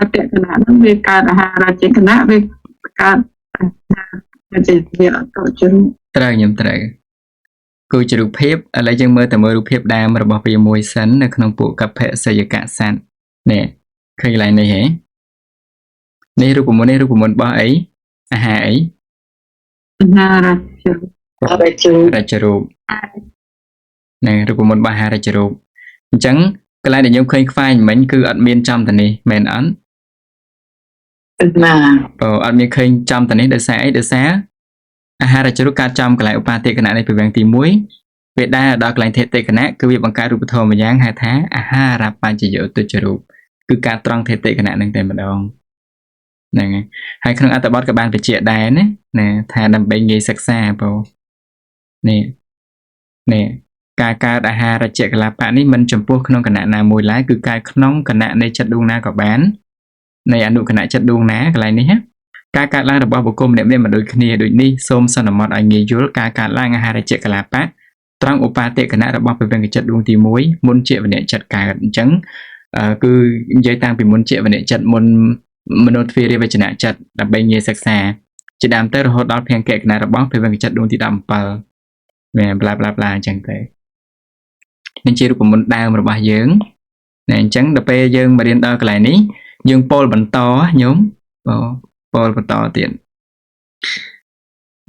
Speaker 5: អតកណៈនឹងវាកើតអាហារចេកណៈវាកើតអាហារចេកវាអត់ជឿ
Speaker 1: ត្រូវញោមត្រូវគូជារូបភាពឥឡូវយើងមើលតែមើលរូបភាពដើមរបស់វាមួយសិននៅក្នុងពួកកភៈសយកៈស័ន្ទនេះឃើញកន្លែងនេះហ៎នេះរូបមន្តរបស់អីអាហារអី
Speaker 5: អាហារ
Speaker 1: រចរូបនេះរូបមន្តរបស់អាហាររចរូបអញ្ចឹងកន្លែងដែលខ្ញុំឃើញខ្វាយមិញគឺអត់មានចំតានេះមែនអត់
Speaker 2: ណា
Speaker 1: អត់មានឃើញចំតានេះដោយសារអីដោយសារអាហាររចរូបកើតចំកន្លែងឧបាទេកណៈនៃពវាំងទី1ពេលដែលដល់កន្លែងថេតិកណៈគឺវាបង្កើតរូបធម៌ម្យ៉ាងហៅថាអាហារបញ្ចយោទុច្ចរូបគឺការត្រង់ថេតិកណៈនឹងតែម្ដងហ្នឹងហើយក្នុងអត្ថបទក៏បានបញ្ជាក់ដែរណាថាដើម្បីងាយសិក្សាបងនេះការកើតអាហាររចកលាបៈនេះមិនចំពោះក្នុងគណៈណាមួយឡើយគឺកើតក្នុងគណៈនៃចិត្តដួងណាក៏បាននៃអនុគណៈចិត្តដួងណាកន្លែងនេះការកើតឡើងរបស់បុគ្គលម្នាក់ៗមិនដូចគ្នាដូចនេះសូមសន្មតឲ្យងាយយល់ការកើតឡើងអាហាររចកលាបៈត្រង់ឧបាទេកណៈរបស់ពវាំងចិត្តដួងទី1មុនជាវនៈចិត្តកើតអញ្ចឹងគឺនិយាយតាំងពីមុនជាវនៈចិត្តមុនមនោទ្វារវចនៈចិត្តដើម្បីងាយសិក្សាជាដើមទៅរហូតដល់ភង្គៈគណៈរបស់ពវាំងចិត្តដួងទី17មែនប្លាអញ្ចឹងទៅនេះជារូបមន្តដើមរបស់យើងណែអញ្ចឹងដល់ពេលយើងមករៀនដល់កន្លែងនេះយើងពោលបន្តញោមពោលបន្តទៀត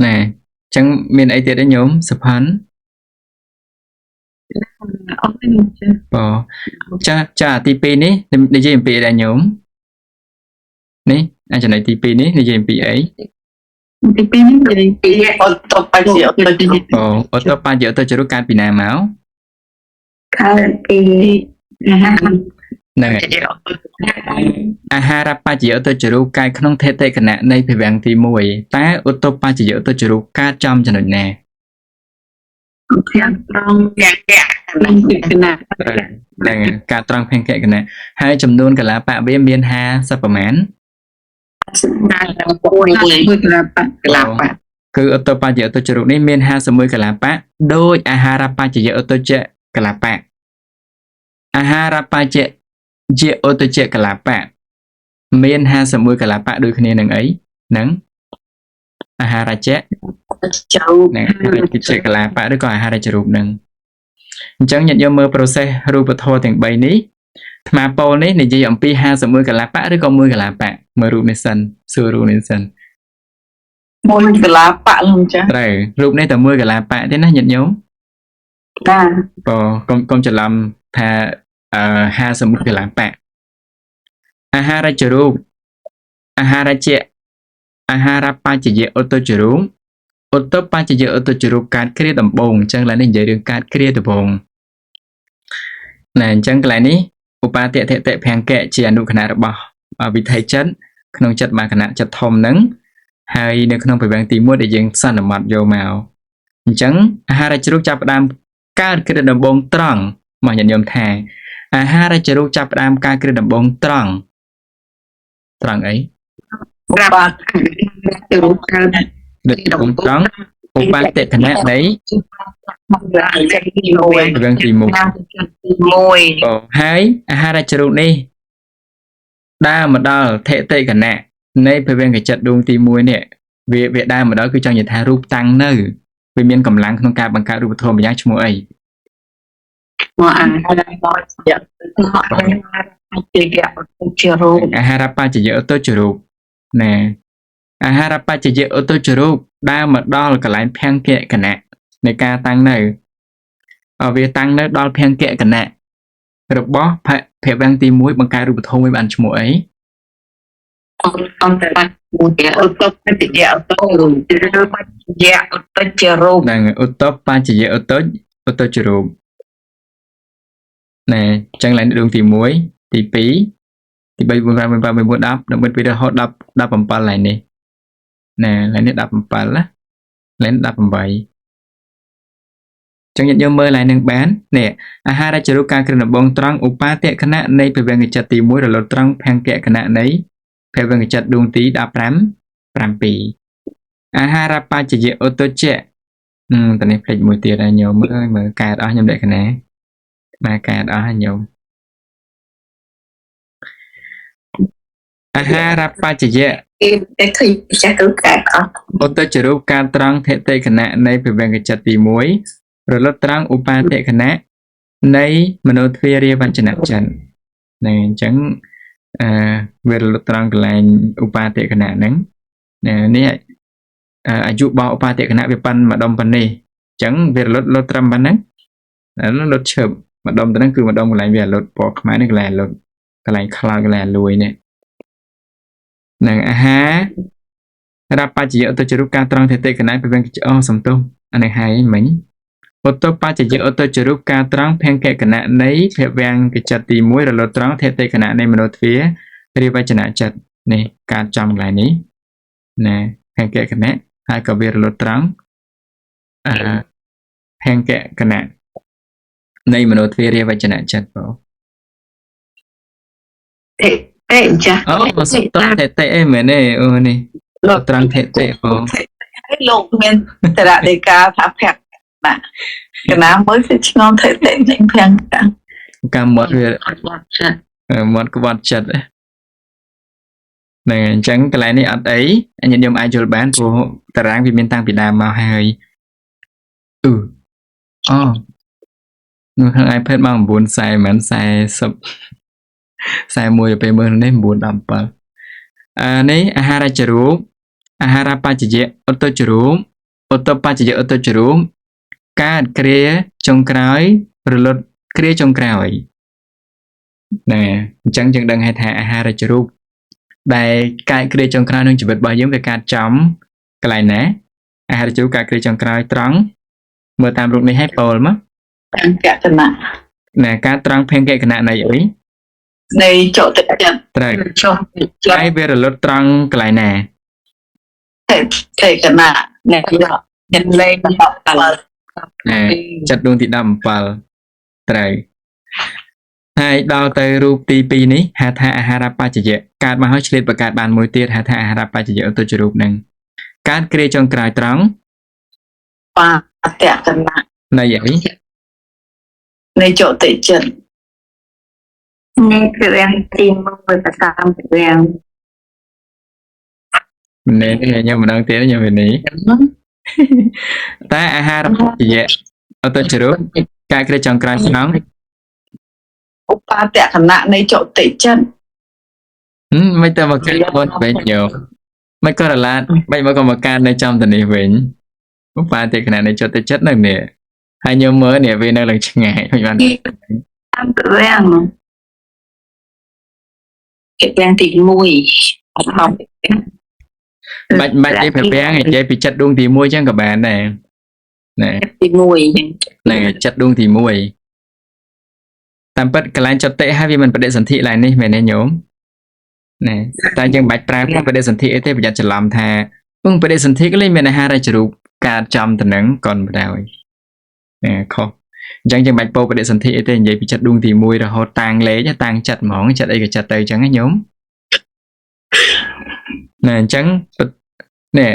Speaker 1: ណែអញ្ចឹងមានអីទៀតទេញោមសុផាន់
Speaker 5: អត់មានចា
Speaker 1: ចាទី2នេះនិយាយអំពីដែរញោមនេះចំណុចទី2នេះនិយាយអំពីអី
Speaker 5: ទី2នេះនិយាយពី
Speaker 2: អត់តបបញ្ជាអត់ទៅ
Speaker 1: អត់តបញ្ជាទៅជរុកើតពីណាមក
Speaker 5: កើតពីអាហារ
Speaker 1: ហ្នឹងហើយអាហារបញ្ជាទៅជរុកើតក្នុងថេតិកណៈនៃពវាំងទី1តើឧត្តបញ្ជាទៅជរុកើតចំចំណុចណា
Speaker 5: ខាងត្រង់យ៉ាងហ្នឹងគឺគណៈ
Speaker 1: ហ្នឹងការត្រង់ភង្គៈគណៈហើយចំនួនកលាបៈវាមាន50ប្រមាណ
Speaker 5: ណាមួយកលាបៈ
Speaker 1: គឺឧត្តបញ្ជាទៅជរុនេះមាន51កលាបៈដោយអាហារបញ្ជាឧត្តចកលាបៈអាហារបញ្ជាឧត្តចកលាបៈមាន51កលាបៈដូចគ្នានឹងអីហ្នឹងអាហារចៈ
Speaker 2: ចូល
Speaker 1: ហ្នឹងគឺជាកលាបៈឬក៏អាហារចរូបហ្នឹងអញ្ចឹងញាតិយកមើល process រូបធម៌ទាំង3នេះអាត្មាពោលនេះនិយាយអំពី51កលាបៈឬក៏1កលាបៈមើលរូបនេះសិនសួររូបនេះសិន
Speaker 2: មួយកលាបៈលោកចា
Speaker 1: ត្រូវរូបនេះតែ1កលាបៈទេណាញាតិញោម
Speaker 2: ណា
Speaker 1: កុំច្រឡំថា51កលាបៈអាហារចរូបអាហារចៈអាហារបញ្ចយឧត្តចរូបឧត្តបញ្ចយឧត្តចរូបកើតគ្រាដំបូងអញ្ចឹងឡើយនេះនិយាយរឿងកើតគ្រាដំបូងណែអញ្ចឹងកន្លែងនេះឧបាទិធិភង្គៈជាអនុគណៈរបស់វិថីចិត្តក្នុងចិត្តមកគណៈចិត្តធំហ្នឹងហើយនៅក្នុងពវាំងទី1ដែលយើងសន្មតយកមកអញ្ចឹងអាហារចរូបចាប់ផ្ដើមកើតគ្រាដំបូងត្រង់មកញាតិញោមថាអាហារចរូបចាប់ផ្ដើមកើតគ្រាដំបូងត្រង់អី
Speaker 2: បាទ
Speaker 5: ទៅរូបកើត
Speaker 1: ដូចត្រង់ឧបាទិគណៈនៃ
Speaker 2: ទី1
Speaker 1: ពវាំងទី1 ហើយអាហារចរូបនេះដើរមកដល់ថេតិគណៈនៃពវាំងចិត្តដួងទី1នេះវាដើរមកដល់គឺចង់និយាយថារូបតាំងនៅវាមានកម្លាំងក្នុងការបង្កើតរូបធម៌ម្យ៉ាងឈ្មោះអី
Speaker 5: មកអា
Speaker 1: អាហារបញ្ចយឧត្តចរូបណែអាហារបញ្ចយឧត្តចរូបដើរមកដល់កន្លែងភង្គៈគណៈនៃការតាំងនៅវាតាំងនៅដល់ភង្គៈគណៈរបស់ភវាំងទី1បង្កើតរូបធម៌មួយបានឈ្មោះអី
Speaker 5: អន្តរ
Speaker 3: Dia untuk dia untuk dia untuk jeruk
Speaker 1: ហ្នឹងឧត្តបបញ្ចយៈឧត្តចរូបណែអញ្ចឹងឡើងដួងទី1ទី2ទី3 4 5 6 7 8 9 10ដល់ពីរហូតដល់17ឡើងនេះណែឡើងនេះ17ណាឡើង18ចឹងញាតិញោមមើលឡើងនឹងបាននេះអាហារជារូបការគ្រាដំបងត្រង់ឧបាទខណៈនៃភវង្គចិត្តទី1រលត់ត្រង់ភង្គខណៈនៃភវង្គចិត្តដួងទី15 7អាហារបច្ចយៈឧត្តចៈតនេះភ្លេចមួយទៀតហើយញោមមើលកើតអស់ខ្ញុំលក្ខណៈមកកើតអស់ហើយញោមអាហារបច្ចយៈ
Speaker 3: để khi chắc cứ cả
Speaker 1: ឧត្តចរូបការត្រង់ថេតិខណៈនៃភវង្គចិត្តទី1រលត់ត្រង់ឧបាទខណៈនៃមនោទ្វារាវញ្ចនៈចិត្តហ្នឹងអញ្ចឹងវារលត់ត្រង់កន្លែងឧបាទខណៈហ្នឹងនេះអាយុរបស់ឧបាទខណៈវាប៉ុនម្ដុំប៉ុណ្នេះអញ្ចឹងវារលត់ត្រឹមប៉ុណ្ណឹងលត់ឈើបម្ដុំទៅហ្នឹងគឺម្ដុំកន្លែងវារលត់ពណ៌ខ្មៅនេះកន្លែងលត់កន្លែងខ្លោចកន្លែងលួយនេះនឹងអាហារបច្ចយៈឧត្តចរូបការត្រង់ថេតិខណៈភវង្គចិត្តសំទោសអានេះហើយមិញឧត្តបច្ចយៈឧត្តចរូបការត្រង់ភង្គខណៈនៃភវង្គចិត្តទី1រលត់ត្រង់ថេតិខណៈនៃមនោទ្វារាវចនៈចិត្តនេះការចំកន្លែងនេះណាភង្គខណៈហើយក៏វារលត់ត្រង់ភង្គខណៈនៃមនោទ្វារាវចនៈចិត្តបង
Speaker 3: thế chắc
Speaker 1: អូសុទ្ធថេតិអីមែនទេអូនេះរលត់ត្រង់ថេតិបង
Speaker 2: លោកមានតរដីកាថាភក្ណាកណាមើលគឺឆ្ងល់ថេតិចេញភាំងតា
Speaker 1: ការមាត់វា
Speaker 5: Chắc
Speaker 1: មាត់ក្បត់ចិត្តហ្នឹងអញ្ចឹងកន្លែងនេះអត់អីញាតិញោមអាចយល់បានព្រោះតារាងវាមានតាំងពីដើមមកហើយអូនៅក្នុង iPad មក9:40មិន40 41ពេលមើលនេះ9:17នេះអាហារចរូបអាហារបច្ចយៈឧត្តចរូបឧត្តបច្ចយៈឧត្តចរូបកើតគ្រាចុងក្រោយរលត់គ្រាចុងក្រោយណែអញ្ចឹងយើងដឹងហើយថាអាហារចរូបដែលកើតគ្រាចុងក្រោយក្នុងជីវិតរបស់យើងវាកើតចំកន្លែងណាអាហារចរូបកើតគ្រាចុងក្រោយត្រង់មើលតាមរូបនេះឲ្យពោលមក
Speaker 2: ភាំងខណៈ
Speaker 1: ណែការត្រង់ភង្គខណៈនៃអី
Speaker 2: នៃចុតិចិត្ត
Speaker 1: ត្រូវ
Speaker 3: trong
Speaker 1: ហើយវារលត់ត្រង់កន្លែងណា
Speaker 2: ថេកណៈ
Speaker 3: này nhân lên đọc tờ
Speaker 1: ចិត្តដួងទី17ត្រូវហើយដល់ទៅរូបទី2នេះហៅថាអាហារបច្ចយៈកើតមកហើយឆ្លៀតបង្កើតបានមួយទៀតហៅថាអាហារបច្ចយៈឧត្តចរូបហ្នឹងកើតគ្រាចុងក្រោយត្រង់
Speaker 2: បាតកណៈ
Speaker 1: នៃអី
Speaker 2: នៃចុតិចិត្ត
Speaker 3: nên cứ em tìm người ta làm cứ em
Speaker 1: នេះខ្ញុំមិនដឹងទេខ្ញុំវានេះតែអាហារបច្ចយៈឧត្តចរូបកើតគ្រាចុងក្រោយត្រង់
Speaker 2: ឧបាតកណៈនៃចុតិចិត្ត
Speaker 1: មិនទៅមកកើតបងវិញយោមិនក៏រឡាតមិនមកក៏មកកើតនៅចំទៅនេះវិញឧបាទខណៈនៃចុតិចិត្តនៅនេះហើយខ្ញុំមើលនេះវានៅឡើងឆ្ងាយមិនបាន
Speaker 3: làm cứ em cái đang tìm mùi không
Speaker 1: បាច់ទេប្រពាំងនិយាយពីចិត្តដួងទី1ចឹងក៏បានដែរណែ
Speaker 3: tìm mùi
Speaker 1: ហ្នឹងចិត្តដួងទី1តាមពិតកន្លែងចតិហើយវាមិនបដិសន្ធិឡើងនេះមែនទេញោមណែតែយើងបាច់ប្រើបដិសន្ធិអីទេប្រយ័ត្នច្រឡំថាបដិសន្ធិក៏លេងមានអាហារចរូបកើតចំទៅនឹងកូនបដ ாய் ណែខុសអញ្ចឹងយើងបាច់ពោបដិសន្ធិអីទេនិយាយពីចិត្តដួងទី1រហូតតាំងលេខតាំងចិត្តហ្មងចិត្តអីក៏ចិត្តទៅអញ្ចឹងណាញោមណែអញ្ចឹងណែ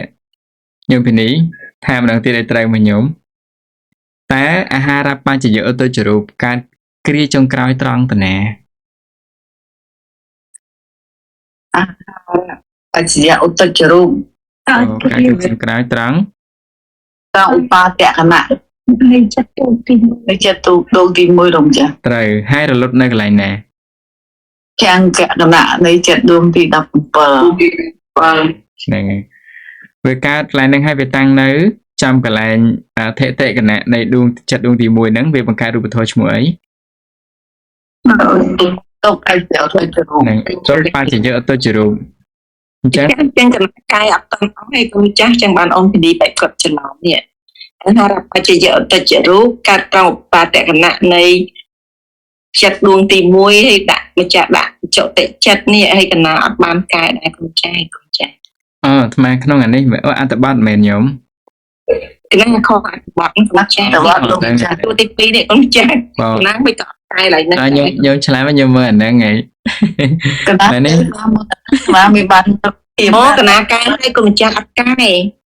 Speaker 1: ញោមពីនេះថាម្ដងទៀតឲ្យត្រូវមកញោមតើអាហារបច្ចយៈឧត្តចរូបកើតគ្រាចុងក្រោយត្រង់តាណា
Speaker 2: បច្ចយៈឧត្តចរូប
Speaker 1: កើតគ្រាចុងក្រោយត្រង់
Speaker 2: ត្រង់ឧបាតកណៈ
Speaker 3: lấy chất tụ tìm
Speaker 2: នៃចិត្តដួងទី1រំចាស់
Speaker 1: ត្រូវហើយរលត់នៅកន្លែងណា
Speaker 2: ភាំងខណៈនៃចិត្តដួងទី17
Speaker 1: ហ្នឹងហើយវាកើតកន្លែងហ្នឹងហើយវាតាំងនៅចំកន្លែងថេតិគណៈនៃដួងចិត្តដួងទី1ហ្នឹងវាបង្កើតរូបធម៌ឈ្មោះអី
Speaker 2: តុកអីទៅចរូប
Speaker 1: ហ្នឹងចុះបច្ចយៈឧត្តចរូប ចឹង
Speaker 3: ចឹងកណ្ដាកាយអត់តាន់អស់ឯកូនចាស់ចឹងបានអូនពីនេះបែបគាត់ច្រឡំនេះអាហារបច្ចយអតិចរូបកាត់ត្រង់ឧបាតកណៈនៃចិត្តដួងទី1ហើយដាក់ម្ចាស់ដាក់ចតិចិត្តនេះហើយកណ្ដាអត់បានកែដែរកូនចាស់
Speaker 1: អាត្មាក្នុងអានេះអត្ថបទមែនញោមក
Speaker 3: ណ្ដាខកអត្ថបទកូនចាស់
Speaker 2: แต่ว่าลูกจ้า
Speaker 3: ទូទី2នេះកូនចាស់កណ្ដាមិនក៏កែឡើយហ្នឹង
Speaker 1: យើងឆ្លើយមកយើងមើលអាហ្នឹងហី
Speaker 2: ก็ได้มามีบันเอ็ม
Speaker 3: អូកណ្ដាកែឲ្យកូនចាស់អត់កែ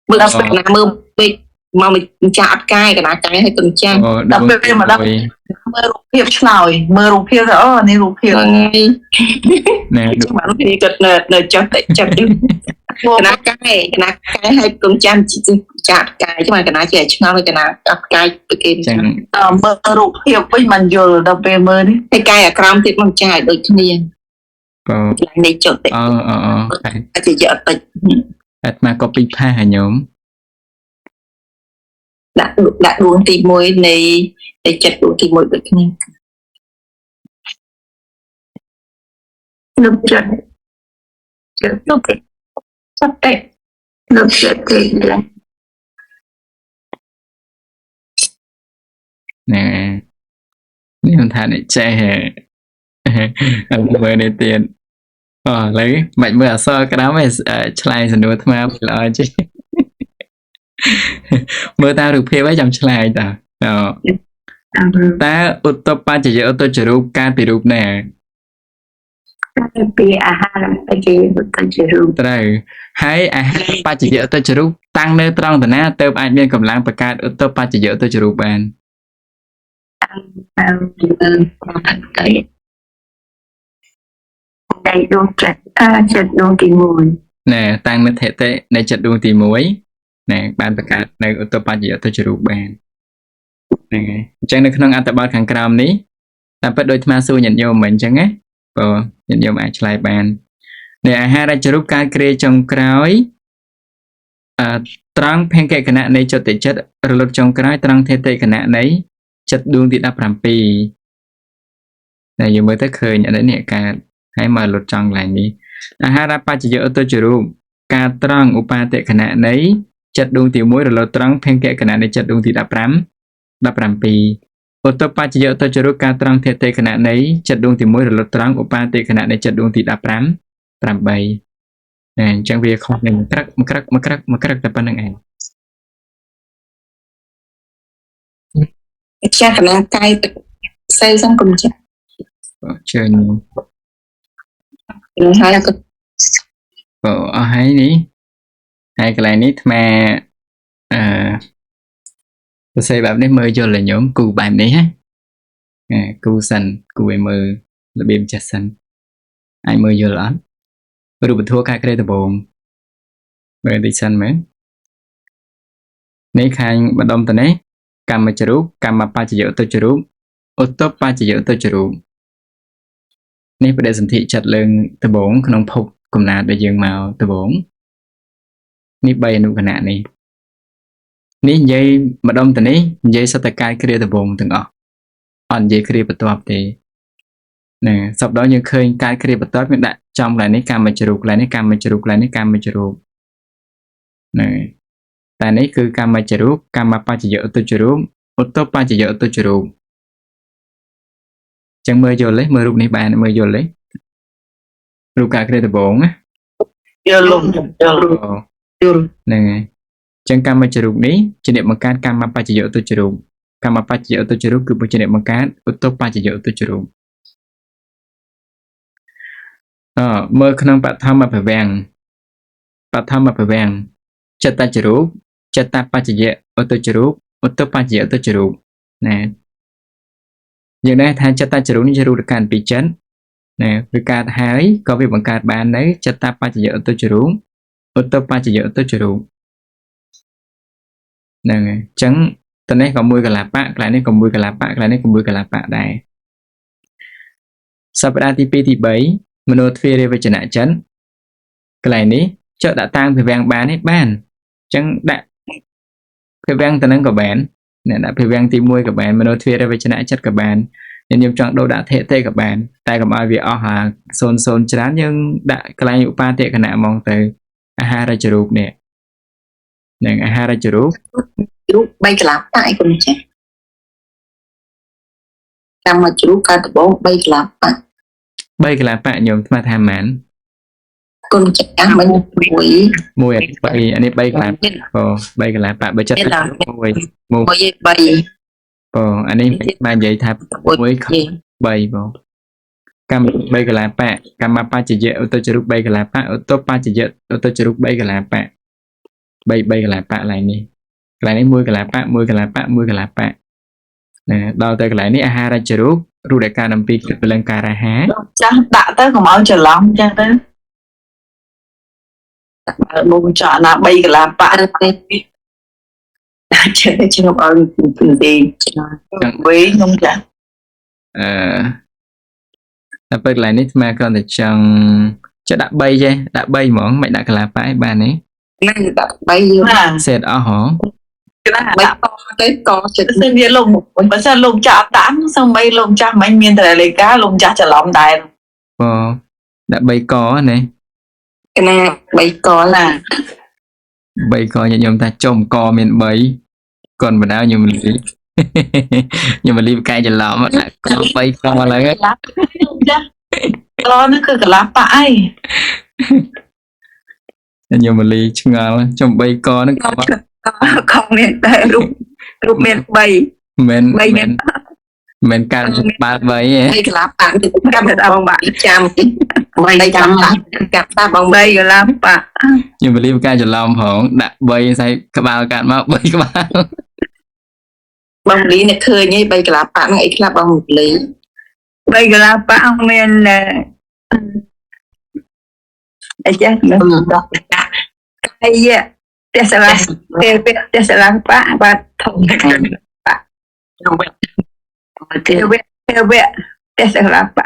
Speaker 3: មើលដល់កណ្ដាមើលពេកមកម្ចាស់អត់កែកណ្ដាកែឲ្យកូនចាស់
Speaker 1: អូ
Speaker 2: ដល់ពេលមកដល់ មើលរូបភាពឆ្លើយមើលរូបភាពទៅអូនេះរូបភាព
Speaker 3: ហ្នឹងហើយ
Speaker 1: ណែ
Speaker 3: ចឹងបានពីគាត់នៅចុះតិចិត្តកណាកែឲ្យកូនចាំចាត់កែចឹងកណាជាឆ្ងល់កណាអត់កែទៅគេ
Speaker 1: ចឹង
Speaker 2: មើលរូបភាពវិញមិនយល់ដល់ពេលមើលនេះ
Speaker 3: ហើយកែអាក្រមទៀតមកចាយដូចគ្នា
Speaker 1: បើ
Speaker 3: ខ្លាំងនេះចុះតិ
Speaker 1: អូ
Speaker 3: អាចយកតិច
Speaker 1: អាត្មាក៏ពីផាសញោម
Speaker 3: ដាក់ដួងទី1នៃចិត្តដួងទី1ដូចគ្នា
Speaker 5: លោកចិត្តចិត្តលោកចិត្តតែលោកចិត្តទេ
Speaker 1: ណែនេះមិនថានេះចេះហេអត់មើលនេះទៀតឥឡូវមិនមើលអសរក្រោមឯងឆ្លើយសំណួរអាត្មាល្អចេះ មើលតាមរូបភាពហើយចាំឆ្លើយតើតើឧត្តបច្ចយឧត្តចរូបកើតពីរូបណា
Speaker 5: ពីអាហារបច្ចយឧត្តចរូប
Speaker 1: ត្រូវហើយអាហារបច្ចយឧត្តចរូបតាំងនៅត្រង់តាណាទើបអាចមានកម្លាំងបង្កើតឧត្តបច្ចយឧត្តចរូបបាន
Speaker 5: តាមពីតែដួងចិត្តចិត្តដួងទី1
Speaker 1: ណែតាំងនៅថេតិនៃចិត្តដួងទី1ណែបានបង្កើតនៅឧត្តបច្ចយឧត្តចរូបបានហ្នឹងហើយអញ្ចឹងនៅក្នុងអត្ថបទខាងក្រោមនេះតាមពិតដូចអាត្មាសួរញាតិញោមមិនអញ្ចឹងណាបើញាតិញោមអាចឆ្លើយបាននៃអាហារចរូបកើតគ្រាចុងក្រោយត្រង់ភេង្គគណៈនៃចតិចិត្តរលត់ចុងក្រោយត្រង់ថេតិគណៈនៃចិត្តដួងទី17តែយើងមើលទៅឃើញអានេះកើតហើយមករលត់ចង់កន្លែងនេះអាហារបច្ចយឧត្តចរូបការត្រង់ឧបាតិគណៈនៃចិត្តដួងទី1រលត់ត្រង់ភេង្គគណៈនៃចិត្តដួងទី15 17ឧត្តបច្ចយឧត្តចរូបការត្រង់ថេតិគណៈនៃចិត្តដួងទី1រលត់ត្រង់ឧបាតិគណៈនៃចិត្តដួងទី15 8អញ្ចឹងវាខុសនឹងមកក្រឹកតែប៉ុណ្្នឹងឯង
Speaker 3: ចាស់កណាកាយសេសង្គមចាស់
Speaker 1: ជឿន
Speaker 3: ហើយក៏
Speaker 1: អស់ហើយនេះហើយកន្លែងនេះអាត្មាសរសេរបែបនេះមើលយល់ញោមគូបែបនេះហ៎គូសិនគូឲ្យមើលរបៀបចេះសិនអាចមើលយល់អត់រូបធម៌ខាងក្រេតបងមើលតិចសិនមើលនេះខាងបណ្ដុំតនេះកម្មចរូបកម្មបច្ចយឧត្តចរូបឧត្តបច្ចយឧត្តចរូបនេះបដិសន្ធិចិត្តលើងដបងក្នុងភពកំណើតដែលយើងមកដបងនេះ3អនុគណៈនេះនេះនិយាយម្ដុំតនេះនិយាយសតកាយគ្រាដបងទាំងអស់អត់និយាយគ្រាបន្ទាប់ទេណែសពដល់យើងឃើញកាយគ្រាបន្ទាប់យើងដាក់ចំកន្លែងនេះកម្មចរូបកន្លែងនេះកម្មចរូបកន្លែងនេះកម្មចរូបណែតែនេះគឺកម្មចរូបកម្មបច្ចយឧត្តចរូបឧត្តបច្ចយឧត្តចរូបចឹងមើលយល់ទេមើលរូបនេះបានមើលយល់ទេរូបកាយគ្រាដបងណា
Speaker 2: យល់លំយល់
Speaker 1: ហ្នឹងហើយចឹងកម្មចរូបនេះជាអ្នកបង្កើតកម្មបច្ចយឧត្តចរូបកម្មបច្ចយឧត្តចរូបគឺជាអ្នកបង្កើតឧត្តបច្ចយឧត្តចរូបមើលក្នុងបឋមភវាំងចិត្តចរូបចិត្តបច្ចយឧត្តចរូបឧត្តបច្ចយឧត្តចរូបណាយើងដែរថាចិត្តចរូបនេះជារូបកានពីចិត្តណាវាកើតហើយក៏វាបង្កើតបាននៅចិត្តបច្ចយឧត្តចរូបឧត្តបច្ចយឧត្តចរូបហ្នឹងហើយអញ្ចឹងតនេះក៏មួយកលាបៈកន្លែងនេះក៏មួយកលាបៈកន្លែងនេះក៏មួយកលាបៈដែរសព្ទាទី2ទី3មនោទ្វារវចនៈចិនកន្លែងនេះចុះដាក់តាំងភវាំងបានទេបានអញ្ចឹងដាក់ភវាំងទៅនឹងក៏បានអ្នកដាក់ភវាំងទី1ក៏បានមនោទ្វារវចនៈចិត្តក៏បាន ញាតិញោមចង់ដូរដាក់ថេទេក៏បានតែកុំឲ្យវាអស់អា00ច្រើនយើងដាក់កន្លែងឧបាទគណៈហ្មងទៅអាហារជារូបនេះនឹងអាហារជារូប
Speaker 3: រូប3កន្លះប៉ាអីគុណចាស់កម្មមកជ្រូកកើតដបង3កន្លះប៉ា
Speaker 1: 3កន្លះប៉ញោមស្មើថាម៉ាន
Speaker 3: គុណចាស់មិនមួយ
Speaker 1: មួយអានេះ3កន្លះអូ3កន្លះប៉បើចិត្តមួយ
Speaker 3: មួយ3
Speaker 1: អូអានេះបាននិយាយថាមួយ3បងកម្ម3កន្លះប៉កម្មបច្ចយៈឧត្តចរូប3កន្លះប៉ឧត្តបច្ចយៈឧត្តចរូប3កន្លះប៉3កន្លះប៉ឡើងនេះកន្លែងនេះ1កន្លះប៉1កន្លះប៉1កន្លះប៉ណាដល់ទៅកន្លែងនេះអាហារជារូបរូបដែលការអំពីពលឹងការអាហារ
Speaker 2: ចាស់ដាក់ទៅកុំឲ្យច្រឡំចឹងទៅលោកចង់ណា3កន្លះប៉ទៅចេះខ្ញុំឲ្យពីទីវិញខ្ញុំចាស់
Speaker 1: ដល់ពេលកន្លែងនេះស្មើគ្រាន់តែចង់ចុះដាក់3ចេះដាក់3ហ្មងមិនដាក់កន្លះប៉ឯងបានទេ
Speaker 3: នឹងដាក់3យើង
Speaker 2: ណា
Speaker 1: សេតអស់ហ៎
Speaker 2: គេថា
Speaker 3: 3
Speaker 2: ដាក់
Speaker 3: តទៅតចិត្ត
Speaker 2: សិនវាលោកបើសិនលោកចាស់អត់តាមសំបីលោកចាស់មិនមានតែលេខាលោកចាស់ច្រឡំដែរ
Speaker 1: បងដាក់3កណា
Speaker 3: កណា3កណា
Speaker 1: 3កញាតិញោមថាចុំកមាន3គាត់បណ្ដាខ្ញុំលីខ្ញុំលីប្រកែកច្រឡំដាក់ក3កឡើយ
Speaker 2: ចាស់កនោះគឺកន្លះប៉អី
Speaker 1: ខ្ញុំលីឆ្ងល់ចុំ3កហ្នឹង
Speaker 3: ខំមានតែរូបមាន3
Speaker 1: មិនការបាល់3ឯង
Speaker 3: 3កន្លះប៉ាទៅកម្មដល់បងចាំ3ចាំកាប់តាបង3កន្លះប៉ា
Speaker 1: ខ្ញុំលីប្រកែកច្រឡំផងដាក់3ស្អីក្បាលកាត់មក3ក្បាល
Speaker 3: បងលីអ្នកឃើញឯង3កន្លះប៉ាហ្នឹងអីខ្លះបងលី
Speaker 2: 3កន្លះប៉មានអីចាស់នោះដកអីទេសឡាទេសឡាប៉បាទធំណាស់ប៉ទេវទេសឡាប៉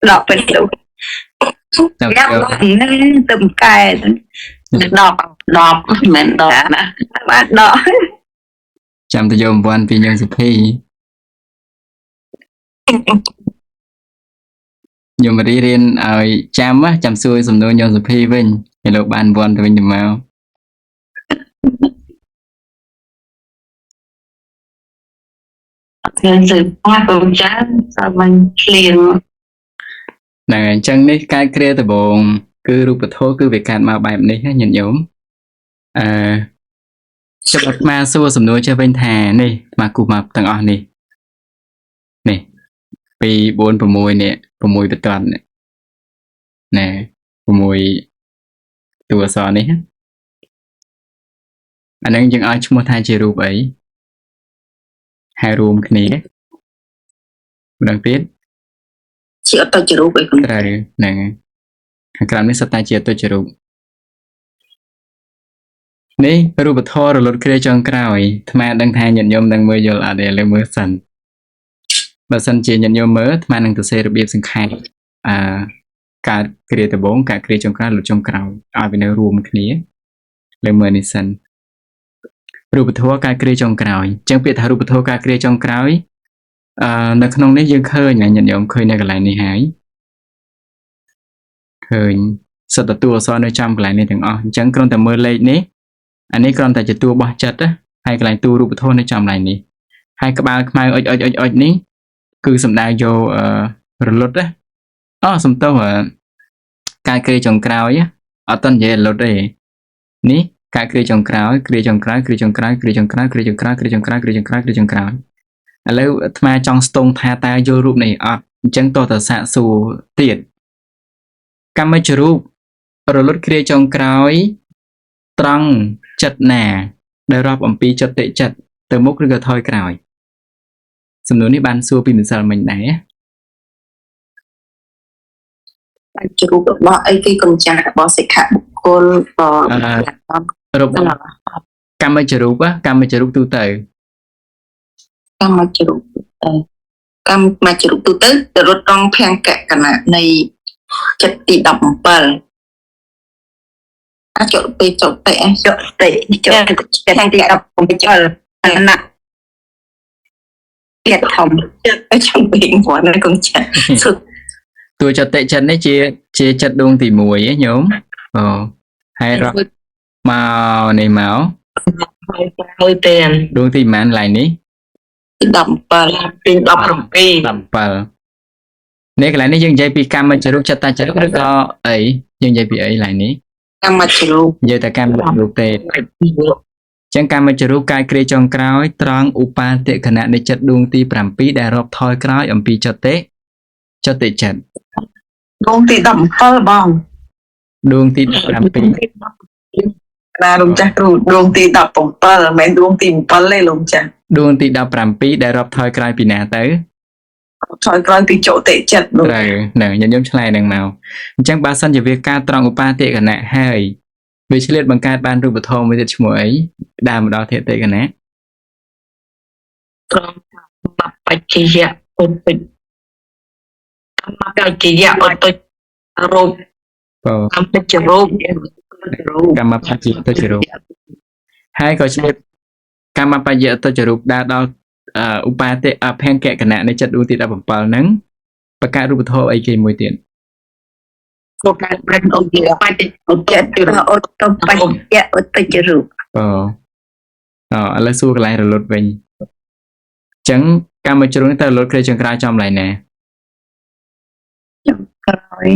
Speaker 2: ដកពេលទៅ
Speaker 1: ចាំ
Speaker 2: យ៉ាប់នឹងទឹមកែដកមិនដកណាបាទដក
Speaker 1: ចាំទៅយក1ពីញងសុភីខ្ញុំរៀនឲ្យចាំសួរសំណួរញងសុភីវិញឲ្យលោកបាន1ទៅវិញទៅមក
Speaker 5: Nên sự hoa cùng cháu sao mình liền
Speaker 1: ហ្នឹងហើយអញ្ចឹងនេះការគ្រាដំបូងគឺរូបធម៌គឺវាកាត់មកបែបនេះណាញាតិញោមចាប់អាត្មាសួរសំណួរចេះវិញថានេះមកគូមកទាំងអស់នេះ2 4 6នេះ6បន្ទាត់នេះណែ6តួអក្សរនេះអាហ្នឹងយើងឲ្យឈ្មោះថាជារូបអីហើយរួមគ្នាម្ដងទៀត
Speaker 3: ជាអត់ទៅរូបអីគុណ
Speaker 1: ត្រូវហ្នឹងខាងក្រោមនេះសុទ្ធតែជាទុច្ចរូបនេះរូបធម៌រលត់គ្រាចុងក្រោយអាត្មាដឹងថាញាតិញោមនឹងមើលយល់អត់ទេលើមើលសិនបើសិនជាញាតិញោមមើលអាត្មានឹងទៅសេរបៀបសង្ខេបការគ្រាដំបូងការគ្រាចុងក្រោយលុតចុងក្រោយឲ្យវានៅរួមគ្នាលើមើលនេះសិនរូបធម៌ការគ្រាចុងក្រោយអញ្ចឹងពាក្យថារូបធម៌ការគ្រាចុងក្រោយនៅក្នុងនេះយើងឃើញញាតិញោមឃើញនៅកន្លែងនេះហើយឃើញសិតតួអក្សរនៅចំកន្លែងនេះទាំងអស់អញ្ចឹងគ្រាន់តែមើលលេខនេះអានេះគ្រាន់តែជាតួបោះចិត្តហើយកន្លែងតួរូបធម៌នៅចំកន្លែងនេះហើយក្បាលខ្មៅអុចនេះគឺសំដៅយករលត់សំទោសការគ្រាចុងក្រោយអត់តនិយាយរលត់ទេនេះការគ្រាចុងក្រោយគ្រាចុងក្រោយគ្រាចុងក្រោយគ្រាចុងក្រោយគ្រាចុងក្រោយគ្រាចុងក្រោយគ្រាចុងក្រោយគ្រាចុងក្រោយឥឡូវអាត្មាចង់ស្ទង់ថាតើយល់រូបនេះអត់អញ្ចឹងតើសាកសួរទៀតកម្មជ្ជរូបរលត់គ្រាចុងក្រោយត្រង់ចិត្តណាដែលរាប់អំពីចិត្តតិចិត្តទៅមុខឬក៏ថយក្រោយសំណួរនេះបានសួរពីម្សិលមិញដែរ
Speaker 3: ជ្រូករបស់អីគេគុណចាស់របស់សិក្ខាបុគ្គលក៏
Speaker 1: របស់កម្មជ្ជរូបទូទៅ
Speaker 3: កម្មជ្រូកកម្មជ្រូកទូទៅទៅរត់ត្រង់ភាំងកកណៈនៃចិត្តទី17អាចចុចពេកចុចតិចចុចតិចចុចទី17ណា Tiệt thầm ở trong biển của nó cũng chả sự
Speaker 1: តួចតិចិត្តនេះជាចិត្តដួងទី1ឯងញោមហើយរកមកនេះមក
Speaker 3: hơi tiền
Speaker 1: ដួងទីប៉ុន្មានកន្លែងនេះ
Speaker 3: đậm bờ tiền đậm pi
Speaker 1: 17នេះកន្លែងនេះយើងនិយាយពីកម្មចរុកចិត្តចរុកឬក៏អីយើងនិយាយពីអីកន្លែងនេះ
Speaker 3: cam mặt chịu
Speaker 1: និយាយតែកម្មចរុកទេអញ្ចឹងកម្មចរុកកាយគ្រាចុងក្រោយត្រង់ឧបាទិខណៈនៃចិត្តដួងទី7ដែលរាប់ថយក្រោយអំពីចតិចិត្ត
Speaker 2: ដងទី17បង
Speaker 1: ដួងទី17
Speaker 2: ណាលោកចាស់គ្រូដងទី17មិនមែនដងទី7ទេលោកចាស់
Speaker 1: ដួងទី17ដែលរាប់ថយក្រោយពីណាទៅ
Speaker 2: ថយក្រោយពីចតិចិត្តលោក
Speaker 1: ត្រូវហ្នឹងញញឹមឆ្លើយនឹងមកអញ្ចឹងបើសិនជាវាការត្រង់ឧបាទិខណៈហើយវាឆ្លៀតបង្កើតបានរូបធម៌មួយទៀតឈ្មោះអីដើរមកដល់ធិតិខណៈ
Speaker 3: trong mặt bạch chỉ dạ ổn định mặt bạch chỉ dạ ổn định rồi
Speaker 1: បើ
Speaker 3: cam bạch chỉ rồi
Speaker 1: កម្មបច្ចៈទុច្ចរុបហើយក៏ឆ្លៀតកម្មបច្ចៈទុច្ចរុបដើរដល់ឧបាទិអភង្គគណៈនៃចិត្តដួងទី17ហ្នឹងបង្កើតរូបធម៌អីគេមួយទៀត
Speaker 3: một cái bên ông gì bạch ổn định từ đó ổn định bạch dạ ổn định chỉ rồi
Speaker 1: ឥឡូវសួរកន្លែងរលត់វិញអញ្ចឹងកម្មជ្រុងនេះទៅរលត់គ្រាចុងក្រោយចំកន្លែងណា
Speaker 3: rồi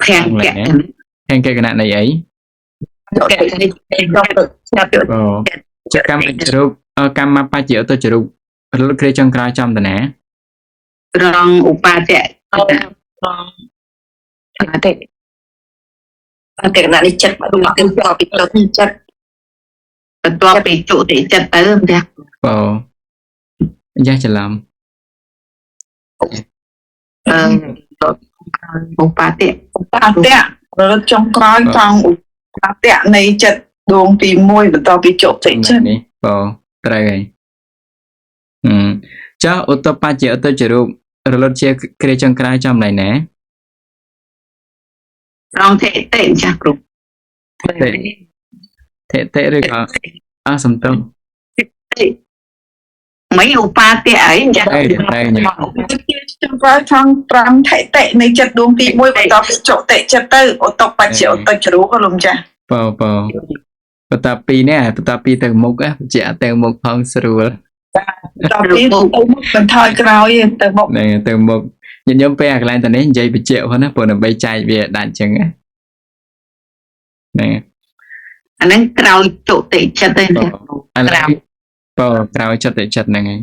Speaker 3: phèn kẹt
Speaker 1: ភង្គគណៈនៃអី
Speaker 3: kẹt cái trong được nhập được
Speaker 1: កម្មជ្រុងកម្មបច្ចៈទុច្ចរុបរលត់គ្រាចុងក្រោយចំតាណា
Speaker 3: rong upa tệ tệ tệ là đi chặt mà cái to bị to thì chặt to bị chỗ để chặt tới không thế
Speaker 1: យ៉ាច្រឡំ
Speaker 3: upa tệ
Speaker 2: បាតៈរត់ចុងក្រោយត្រង់បាតៈនៃចិត្តដងទី1បន្តពីចតិចិត្ត
Speaker 1: នេះត្រូវហើយចុះឧត្តបច្ចៈទុច្ចរុបរលត់ជាគ្រាចុងក្រោយចំកន្លែងណា
Speaker 3: rong tệ tệ chặt rồi
Speaker 1: ធិតិឬក៏សំទោស
Speaker 3: mấy upa tệ ấy chặt
Speaker 1: តែញ៉ាំ
Speaker 2: ចុងក្រោយត្រង់5ថេតិនៃចិត្តដងទី1បន្តពីចតិចិត្តទៅឧត្តបច្ចៈឧត្តចរុកលោកចាស់
Speaker 1: បន្តពីនេះបន្តពីទៅមុខជាទៅមុខផងស្រួល
Speaker 2: ដល់ពីទៅមុខបន្ថយក្រោយទៅមុខ
Speaker 1: ហ្នឹងទៅមុខញញឹមពេលអាកន្លែងតានេះនិយាយបញ្ជាក់ផងណាព្រោះដើម្បីចែកវាដាច់អញ្ចឹងណាហ្នឹង
Speaker 3: anh ấy trao chỗ tệ chặt đây
Speaker 1: ឥឡូវក្រោយចិត្តហ្នឹងហើយ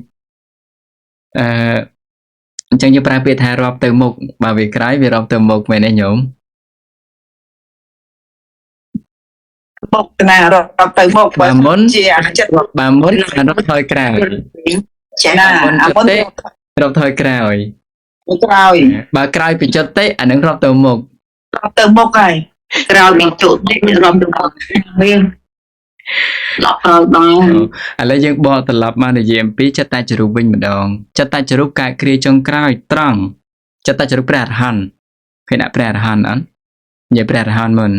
Speaker 1: អញ្ចឹងយើងប្រើពាក្យថារាប់ទៅមុខបើវាក្រោយវារាប់ទៅមុខមែនទេញោម
Speaker 2: មុខណារត់ទៅមុខ
Speaker 1: បើមុន
Speaker 2: ជាចិត្ត
Speaker 1: បើមុនរាប់ថយក្រោយ
Speaker 3: chả
Speaker 2: ណាអាមុន
Speaker 1: រាប់ថយក្រោយ
Speaker 2: ក្រោយ
Speaker 1: បើក្រោយពីចិត្តអានឹងរាប់ទៅមុខ
Speaker 2: រត់ទៅមុខហើយ
Speaker 3: trao bị chỗ tệ rong được viên lọt rồi đó
Speaker 1: ឥឡូវយើងបកត្រឡប់មកនិយាយអំពីចិត្តចរុបវិញម្ដងចិត្តចរុបកើតគ្រាចុងក្រោយត្រង់ចិត្តចរុបព្រះអរហន្តឃើញដាក់ព្រះអរហន្តអត់និយាយព្រះអរហន្តមុន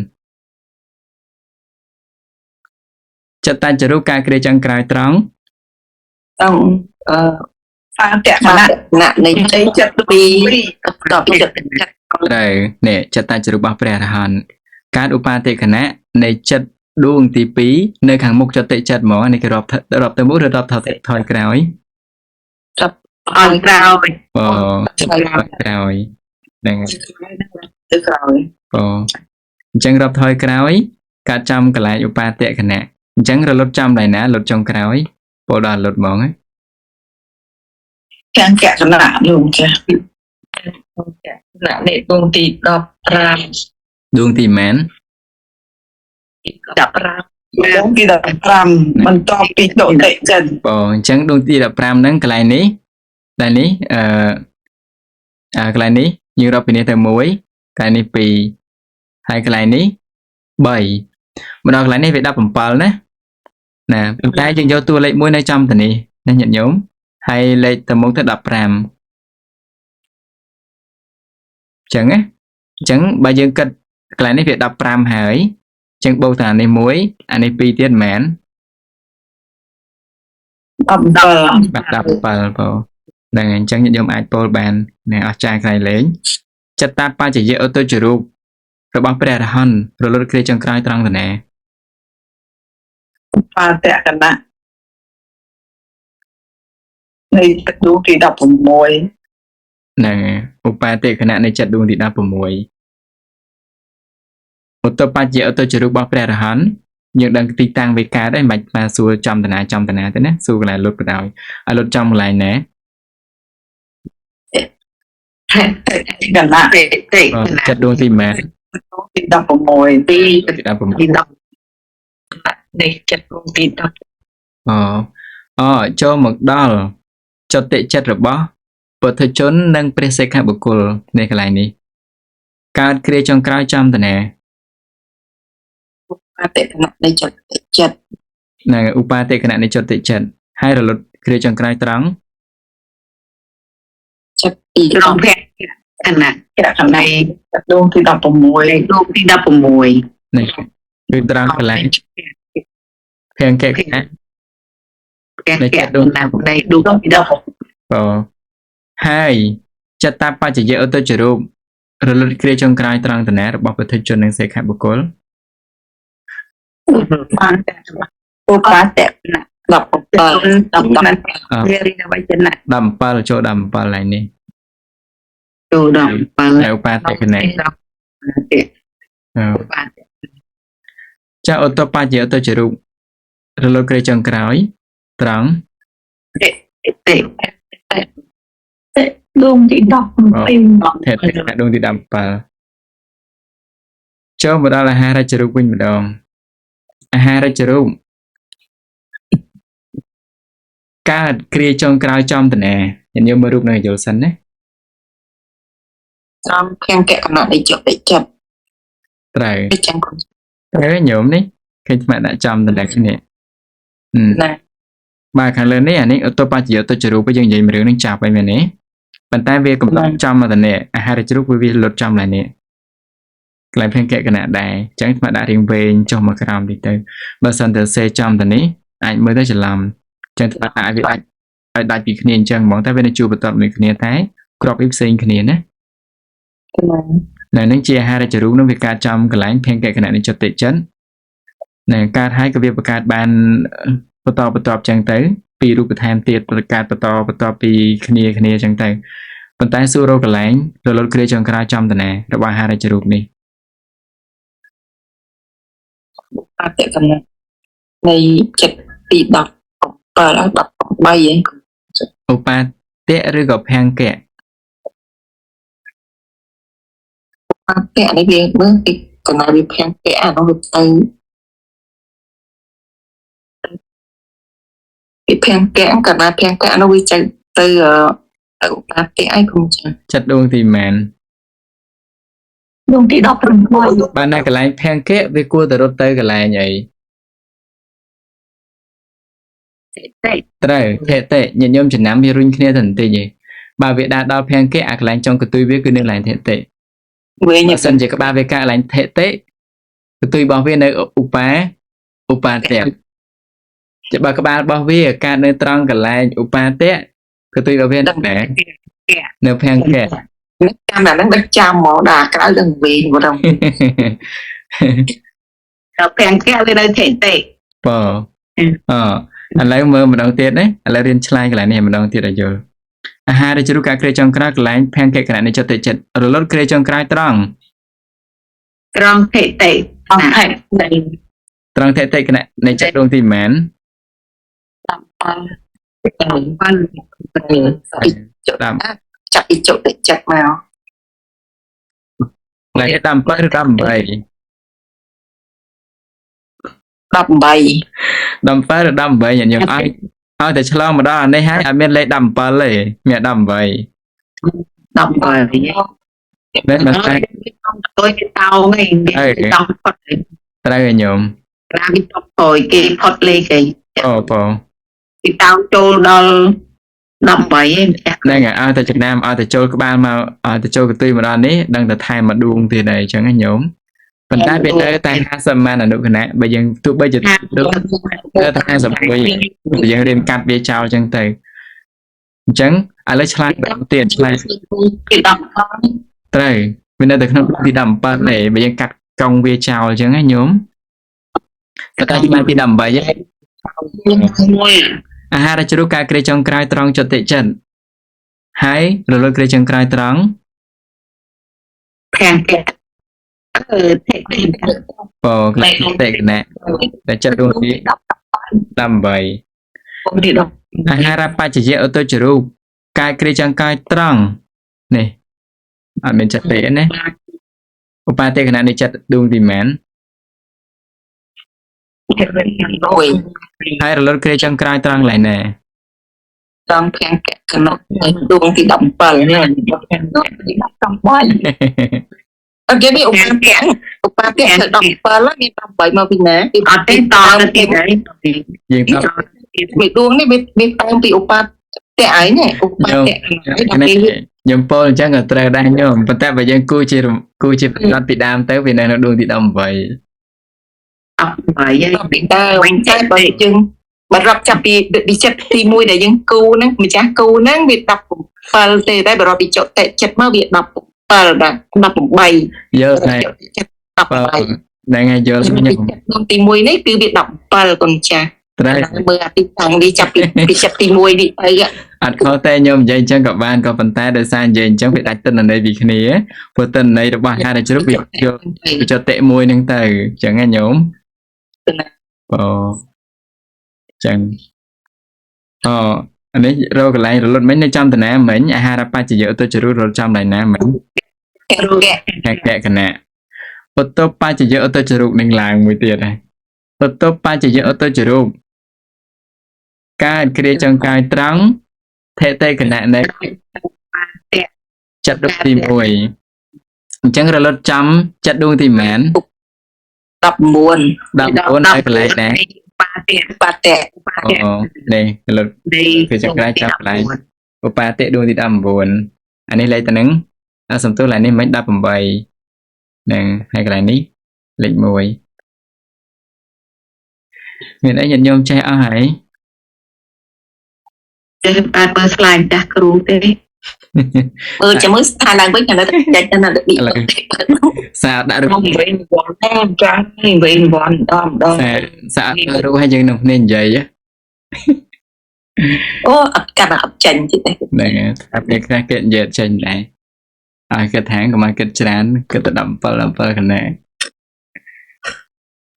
Speaker 1: ចិត្តចរុបកើតគ្រាចុងក្រោយត្រង់
Speaker 3: xong
Speaker 2: បាតៈខណៈ
Speaker 3: nặng này
Speaker 2: នៃចិត្តពី
Speaker 3: tập bị chặt
Speaker 1: ត្រូវនេះចិត្តចរុបរបស់ព្រះអរហន្តកើតឧបាទិខណៈនៃចិត្តដួងទី2នៅខាងមុខចតិចិត្តហ្មងនេះគេរាប់ទៅមុខឬរាប់ថយក្រោយ
Speaker 3: on trao
Speaker 1: ក្រោយហ្នឹង
Speaker 2: ទៅក្រោយ
Speaker 1: អញ្ចឹងរាប់ថយក្រោយកាត់ចំកន្លែងឧបាទិខណៈអញ្ចឹងរលត់ចំកន្លែងណាលុតចុងក្រោយពោលដល់លុតហ្មង
Speaker 2: ខាងកកណៈលោកចាស់
Speaker 3: nặng này công ty đọc ram
Speaker 1: ដួងទីម៉ែន
Speaker 3: đọc ram
Speaker 2: ដងទី15បន្តពីចតិចិត្ត
Speaker 1: អញ្ចឹងដួងទី15ហ្នឹងកន្លែងនេះកន្លែងនេះយើងរាប់ពីនេះទៅ1កន្លែងនេះ2ហើយកន្លែងនេះ3ម្ដងកន្លែងនេះវា17ណាប៉ុន្តែយើងយកតួលេខ1នៅចំទៅនេះណាញាតិញោមហើយលេខទៅមុខទៅ15អញ្ចឹងណាអញ្ចឹងបើយើងគិតកន្លែងនេះវា15ហើយអញ្ចឹងបូកទៅអានេះ1អានេះ2ទៀតមែន បាទ17បងហ្នឹងហើយអញ្ចឹងខ្ញុំអាចពោលបាននៅអស្ចារ្យក្រៃលែងចិត្តតាបច្ចយៈឧត្តចរូបរបស់ព្រះអរហន្តរលត់គ្រាចុងក្រោយត្រង់ទៅណា
Speaker 2: បាតកណៈនៃទឹកដួងទី16
Speaker 1: ហ្នឹងឧបាតិខណៈនៃចិត្តដួងទី16ឧត្តបច្ចយឧត្តចរូបរបស់ព្រះអរហន្តយើងដឹងទីតាំងវេកាដែរមិនបាច់សួរចំតនាទេណាសួរកន្លែងលុតក៏ដោយឲ្យលុតចំកន្លែងណា
Speaker 2: កណៈ
Speaker 1: ចិត្តដួងទីម៉ែ
Speaker 2: ទី16
Speaker 3: ទី
Speaker 1: ទី16
Speaker 3: ទី10នៃចិត្តក្នុងទី10
Speaker 1: ចូលមកដល់ចតិចិត្តរបស់ពុទ្ធជននិងព្រះសិក្ខាបុគ្គលនៅកន្លែងនេះកើតគ្រាចុងក្រោយចំតនា
Speaker 3: អតិគណៈនៃចិត្តចិត្ត
Speaker 1: នៅឧបាតិខណៈនៃចតិចិត្តហើយរលត់គ្រាចុងក្រោយត្រង់
Speaker 3: ចិត្តទី
Speaker 4: ត្រង់ភៈខណៈ
Speaker 2: កណៈទឹកដួងទី16
Speaker 4: ដួងទី16
Speaker 1: នេះគឺត្រង់កន្លែងភេងកេខណៈ
Speaker 4: នៃចិត្តដួងតាមនៃដួងទី16
Speaker 1: ហើយចិត្តតាបច្ចយៈឧត្តចរូបរលត់គ្រាចុងក្រោយត្រង់តនារបស់ពុទ្ធជននិងសិក្ខាបុគ្គល
Speaker 2: បានតែឧបាតកណៈ
Speaker 3: 17
Speaker 4: វារីនវចនៈ
Speaker 1: 17ចូល17កន្លែងនេះ
Speaker 4: ចូល17
Speaker 1: ហើយឧបាតិខណៈ
Speaker 4: បាទ
Speaker 1: ចាឧត្តបច្ចយឧត្តចរូបរលត់គ្រាចុងក្រោយត្រង់
Speaker 4: ទេដួងទី10
Speaker 1: ថេតដួងទី17ចូលមកដល់អាហារចរូបវិញម្ដងអាហារចរូបកើតគ្រាចុងក្រោយចំតនាញោមមើលរូបនៅយល់សិនណា
Speaker 3: ត្រង់ភង្គគណៈនៃចិត្តចិត្ត
Speaker 1: ត្រូវ
Speaker 3: ដូចចឹង
Speaker 1: ត្រូវញោមនេះឃើញស្មាដាក់ចំតនាគ្នា
Speaker 3: ណា
Speaker 1: បាទខាងលើនេះអានេះឧត្តបច្ចយឧត្តចរូបយើងនិយាយរឿងនឹងចាប់ហើយមែនទេប៉ុន្តែវាកំឡុងចំមកតនាអាហារចរូបវាលុតចំឡើងនេះកន្លែងភេងកគណៈដែរអញ្ចឹងស្មាដាក់រៀងវែងចុះមកក្រោមតិចទៅបើសិនទៅសេចំតនេះអាចមើលទៅច្រឡំអញ្ចឹងស្មាដាក់វាអាចឲ្យដាច់ពីគ្នាអញ្ចឹងហ្មងតែវានៅជួបបន្តមួយគ្នាតែក្របវាផ្សេងគ្នាណា នៅនឹងជាអាហារចរូបនឹងវាកើតចំកន្លែងភេងកគណៈនៃចតិចិននៅកើតហើយក៏វាបង្កើតបានបន្តចឹងទៅពីរូបធម៌ទៀតប្រកាសបន្តពីគ្នាអញ្ចឹងទៅប៉ុន្តែសួររកកន្លែងរលត់គ្រាចុងក្រោយចំតនារបស់អាហារចរូបនេះ
Speaker 3: អតិគណៈនៃចិត្តទី17 13ឯង
Speaker 1: ឧបាតៈឬក៏ភង្គៈ
Speaker 3: អតិនេះវាមើលពីកណ្ដាលវាភង្គគអានោះវាទៅពីភង្គគកណ្ដាលភង្គគអានោះវាទៅឧបាតិឯងគុំចា
Speaker 1: ចិត្តដួងទីម៉ែន
Speaker 4: ដួងទី16
Speaker 1: បាននៅកន្លែងភង្គៈវាគួរតែរត់ទៅកន្លែងអី
Speaker 4: ទេ
Speaker 1: ត្រូវថេតិញញោមចំណាំវារុញគ្នាទៅបន្តិចឯងបើវាដាក់ដល់ភង្គៈអាកន្លែងចុងកន្ទុយវាគឺនៅកន្លែងថេតិ
Speaker 3: វាញ
Speaker 1: បើសិនជាក្បាលវាកើតកន្លែងថេតិកន្ទុយរបស់វានៅឧបាតៈជាបើក្បាលរបស់វាកើតនៅត្រង់កន្លែងឧបាតៈកន្ទុយរបស់វានៅណានៅភង្គៈ
Speaker 3: ចាំតែនឹងដឹកចាំមកដល់ក្រៅនឹងវិញម្ដង
Speaker 4: ដល់ភង្គៈវានៅថេតេ
Speaker 1: ឥឡូវមើលម្ដងទៀតណាឥឡូវរៀនឆ្លើយកន្លែងនេះម្ដងទៀតឲ្យយល់អាហារជ្រុះការគ្រាចុងក្រោយកន្លែងភង្គៈគណៈនៃចតិចិត្តរលត់គ្រាចុងក្រោយត្រង់
Speaker 4: ត្រង់ថេតេអង្គហេតុនៃ
Speaker 1: ត្រង់ថេតិគណៈនៃចិត្តដួងទីម៉ែន
Speaker 3: ចាប់ពីចុកទៅចិត្តមក
Speaker 1: កន្លែង17ឬ18
Speaker 3: 18
Speaker 1: 17ឬ18ញញឹមឲ្យតែឆ្លងមកដល់អានេះហើយអត់មានលេខ17ទេមាន18
Speaker 4: 18
Speaker 1: មែនមិនតែ
Speaker 4: tôi cái tao này cái tao phật
Speaker 1: ត្រូវញញឹម
Speaker 4: ra cái tao rồi cái phật lên cái
Speaker 1: អូបង
Speaker 4: cái tao trôiដល់ 18 em
Speaker 1: ហ្នឹងហើយឲ្យតែចំណាំឲ្យតែចូលក្បាលមកឲ្យតែចូលកន្ទុយមកដល់នេះដឹងតែថែមមកដួងទៀតហើយអញ្ចឹងញញឹម ប៉ុន្តែពេលទៅតែ50ម៉ានអនុគណៈបើយើងទោះបីជាទៅតែ50វិញយើងរៀនកាត់វាចោលអញ្ចឹងទៅអញ្ចឹងឥឡូវឆ្លាតម្ដងទៀតឆ្លាត
Speaker 5: ពី10ខែ
Speaker 1: ត្រូវវានៅតែក្នុងទី17នេះបើយើងកាត់កង់វាចោលអញ្ចឹងណាញោមតែតែបានទី18ហ្នឹង
Speaker 5: មួយ
Speaker 1: អាហារជ្រូកការគ្រាចុងក្រោយត្រង់ចតិចិត្តហើយរលត់គ្រាចុងក្រោយត្រង់
Speaker 5: ខាងគេទេ
Speaker 1: បក្លែងតេកណែដែលចិត្តរួមទី18
Speaker 5: ពុំទី10
Speaker 1: អាហារបច្ចយៈឧត្តចរូបកាយគ្រាចុងក្រោយត្រង់នេះអត់មានចិត្តទេណាឧបាទេកណែនេះចិត្តដួងទីមែនហើយរលត់គ្រាចុងក្រោយត្រង់ឡើយណែ
Speaker 3: trong khen kẹt cái nó đuông thì đậm bờ này thì đậm trong bờ ở cái bị ốp ba kẹn đậm bờ lắm đi đậm bờ mà vì nè thì
Speaker 5: អត់ទេតទៅទៀតហើយ
Speaker 1: យើងត
Speaker 3: bị đuông này bị tăng bị ốp ba kẹt ấy này ốp ba kẹt này
Speaker 1: ខ្ញុំពោលអញ្ចឹងក៏ត្រូវដែរញោមប៉ុន្តែបើយើងគូជាប្រត់ពីដើមទៅវានៅដួងទី18
Speaker 5: អត់ហើយ
Speaker 3: bị đau trái bởi chừng bà rập chập bị chật thì mùi để dân cưu nè mình chắc cưu nè bị đập bờ thì đây bà rập bị chọt tệ chật mà bị đập bờ đã đập bầy
Speaker 1: យើតែ
Speaker 3: đập
Speaker 1: បើ
Speaker 3: bầy
Speaker 1: ហ្នឹងហើយយល់ខ្ញុំ
Speaker 3: thì mùi này cứ bị đập bờ còn chà
Speaker 1: ត្រូវ
Speaker 3: bờ thì thằng đi chập thì mùi đi ấy ạ
Speaker 1: អត់ខុសទេញោមនិយាយអញ្ចឹងក៏បានក៏ប៉ុន្តែដោយសារនិយាយអញ្ចឹងវាដាច់ទិន្នន័យពីគ្នាព្រោះទិន្នន័យរបស់អាហារជ្រុកវាយកវាចុះតិមួយហ្នឹងទៅអញ្ចឹងណាញោមអូអញ្ចឹងអូអានេះរកកន្លែងរលត់មិញនៅចំតាណាមិញអាហារបច្ចយៈទៅជ្រុរត់ចំដៃណាមិញ
Speaker 3: kẹt
Speaker 1: កកណៈឧត្តបច្ចយៈឧត្តចរុកនឹងឡើងមួយទៀតហើយឧត្តបច្ចយៈឧត្តចរុកកើតគ្រាចុងក្រោយត្រង់ថេតេកណៈនៃចិត្តដួងទី1អញ្ចឹងរលត់ចំចិត្តដួងទីម៉ាន
Speaker 3: đập muôn
Speaker 1: 14ហើយកន្លែងដែរ
Speaker 3: ba tẹt
Speaker 1: អូនេះរលត់
Speaker 5: នេះ
Speaker 1: គ្រាចុងក្រោយចាប់កន្លែងឧបាតិដួងទី19អានេះលេខទៅនឹងសំទោសឡើយនេះមិន18នឹងហើយកន្លែងនេះលេខ1មានអីញាតិញោមចេះអស់ហើយ
Speaker 5: ចេះបានមើលស្លាយចាស់គ្រូទេ
Speaker 3: cho mới thay lại với nhà nó chạy cho nó được bị
Speaker 1: សាដាក់រូប
Speaker 4: không về quán em cha về quán đom đom
Speaker 1: សាដាក់រូបឲ្យយើងនឹងគ្នានិយាយ
Speaker 3: ô cả là ập chành chứ này
Speaker 1: ហ្នឹងហើយពេលខ្លះគេនិយាយចេញដែរឲ្យគិតថាកុំឲ្យគិតច្រើនគិតទៅ17កណែ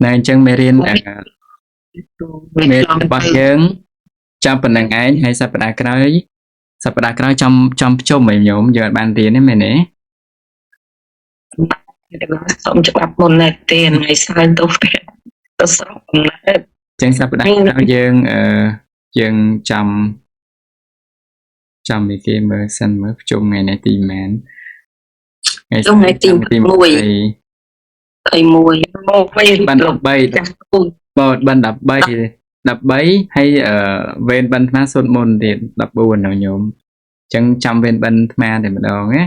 Speaker 1: ណែអញ្ចឹងមេរៀនរបស់យើងចាប់ប៉ុណ្្នឹងឯងហើយសប្តាហ៍ក្រោយចំភ្ជុំឲ្យញោមយើងបានរៀនទេមែនទេ
Speaker 3: xong cho bác môn này tiền ngày sai tôi xong lại
Speaker 1: អញ្ចឹងសប្តាហ៍ក្រោយយើងចំពីគេមើលសិនមើលភ្ជុំថ្ងៃនេះទីម៉ាន
Speaker 3: trong ngày tìm mùi thầy mùi một vây
Speaker 1: បាន13
Speaker 3: chắc cùng
Speaker 1: បើបាន13ហើយវេនបានថ្មសុទ្ធមុនទៀត14នៅញោមអញ្ចឹងចាំវេនបានថ្មតែម្ដងណា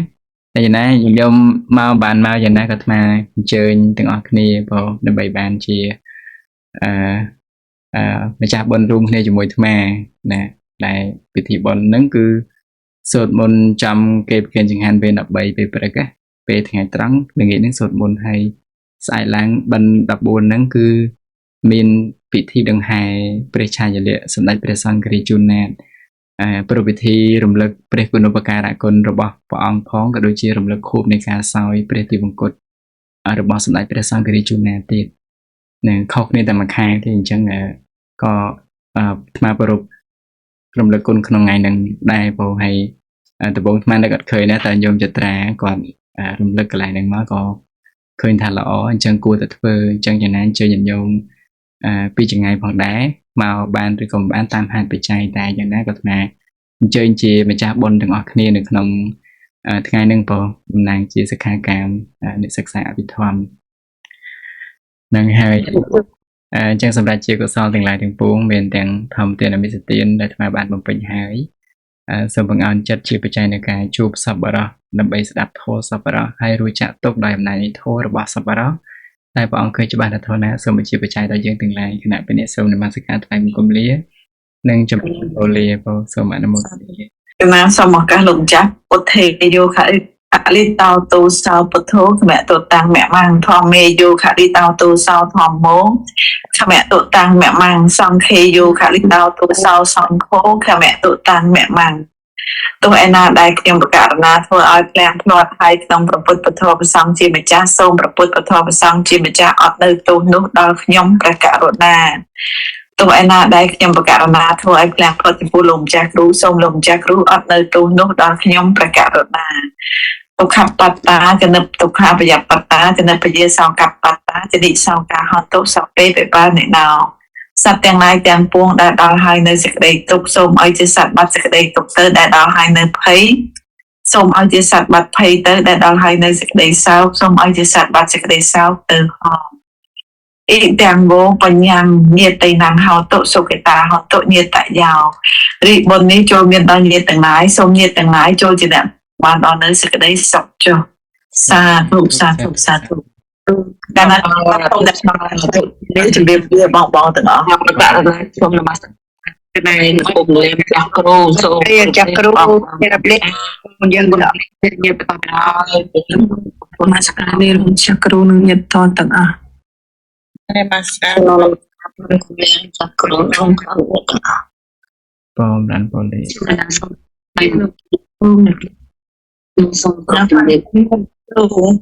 Speaker 1: តែយ៉ាងណាញោមមកបានមកយ៉ាងណាក៏ថ្មអញ្ជើញទាំងអស់គ្នាបងដើម្បីបានជាម្ចាស់បុណ្យរួមគ្នាជាមួយថ្មណាដែលពិធីបុណ្យហ្នឹងគឺសូត្រមន្តចាំគេប្រគេនចង្ហាន់វេន13ពេលព្រឹកពេលថ្ងៃត្រង់ល្ងាចហ្នឹងសូត្រមន្តហើយស្អែកឡើងបិណ្ឌ14ហ្នឹងគឺមានពិធីដង្ហែព្រះឆាយាល័ក្ខណ៍សម្ដេចព្រះសង្ឃរាជជូនណាតប្រពៃពិធីរំលឹកព្រះគុណូបការៈគុណរបស់ព្រះអង្គផងក៏ដូចជារំលឹកខួបនៃការសោយព្រះទិវង្គតរបស់សម្ដេចព្រះសង្ឃរាជជូនណាតទៀតនឹងខុសគ្នាតែមួយខែទេអញ្ចឹងក៏ថ្មប្រពរំលឹកគុណក្នុងថ្ងៃហ្នឹងដែរបងហើយដំបូងថ្មនឹកអត់ឃើញណាតែញោមចត្រាគាត់រំលឹកកន្លែងហ្នឹងមកក៏ឃើញថាល្អអញ្ចឹងគួរតែធ្វើអញ្ចឹងយ៉ាងណាអញ្ជើញញោមពីចង្ងាយផងដែរមកបានឬក៏មិនបានតាមហាត់បច្ច័យតែយ៉ាងណាក៏ថ្មអញ្ជើញជាម្ចាស់បុណ្យទាំងអស់គ្នានៅក្នុងថ្ងៃហ្នឹងបងតំណាងជាសិក្ខាកាមអ្នកសិក្សាអភិធម្មនឹងហើយអញ្ចឹងសម្រាប់ជាកុសលទាំងឡាយទាំងពួងមានទាំងធម្មទានអមិសទានដែលថ្មបានបំពេញហើយសូមបង្អន់ចិត្តជាបច្ច័យនៃការជួបសប្បុរសដើម្បីស្ដាប់ធម៌សប្បុរសហើយរួចចាក់ទុកដោយអំណាចនៃធម៌របស់សប្បុរស តែព្រះអង្គឃើញច្បាស់ថាធនណាសូមជាបច្ច័យដល់យើងទាំងឡាយគណៈពេលនេះសូមនមស្ការថ្វាយបង្គំលានិងចំពោះអូលាបងសូមអនុមោទនា
Speaker 2: ចំណាសូមឱកាសលោកម្ចាស់ពុទ្ធេយោខរិអលិតោតោសោពុទ្ធោខមៈតតាំងមៈមាំងធម្មេយោខរិតោតោសោធម្មោខមៈតតាំងមៈមាំងសង្ឃេយោខរិតោតោសោសង្ឃោខមៈតតាំងមៈមាំងទោះឯណាដែលខ្ញុំប្រកាសណាធ្វើឲ្យផ្លាំងផ្លាត់ហើយក្នុងប្រពុតពធប្រសង្ឃជាម្ចាស់សូមប្រពុតពធប្រសង្ឃជាម្ចាស់អត់នៅទោសនោះដល់ខ្ញុំព្រះករុណាទោះឯណាដែលខ្ញុំប្រកាសណាធ្វើឲ្យផ្លាំងផ្លាត់ចំពោះលោកម្ចាស់គ្រូសូមលោកម្ចាស់គ្រូអត់នៅទោសនោះដល់ខ្ញុំព្រះករុណាទុក្ខបត្តាចនិបទុក្ខបយបត្តាចនិបយាសង្កបត្តាចនិសង្កាហតុសពេបបានិណោសត្វទាំងឡាយទាំងពួងដែលដល់ហើយនៅសេចក្តីទុក្ខសូមឲ្យជាសត្វបាត់សេចក្តីទុក្ខទៅដែលដល់ហើយនៅភ័យសូមឲ្យជាសត្វបាត់ភ័យទៅដែលដល់ហើយនៅសេចក្តីសោកសូមឲ្យជាសត្វបាត់សេចក្តីសោកទៅហោអ៊ីទាំងវោបញ្ញាំញាតិណាំហោតុសុគតាហតុញាតយោរីបុណ្យនេះចូលមានដល់ញាតិទាំងឡាយសូមញាតិទាំងឡាយចូលជាអ្នកបានដល់នៅសេចក្តីសុខចុះសាធុសាធុសាធុកាលណាខ្ញុំដាក់ស្មារតីនេះជំរាបលាបងទាំងអស់ខ្ញុំប្រកាសថាខ្ញុំនមស្ការតែពុកលេមចាស់គ្រូសូមចាស់គ្រូជំរាបលាយើងបងញាតិបន្តឲ្យនមស្ការនេះលោកចាស់គ្រូនិងញាតិតទាំងអស់នមស្ការលោកចាស់គ្រូក្នុងក្រុមទាំងអស់
Speaker 1: បងរានពលី
Speaker 5: សូមជម្រាប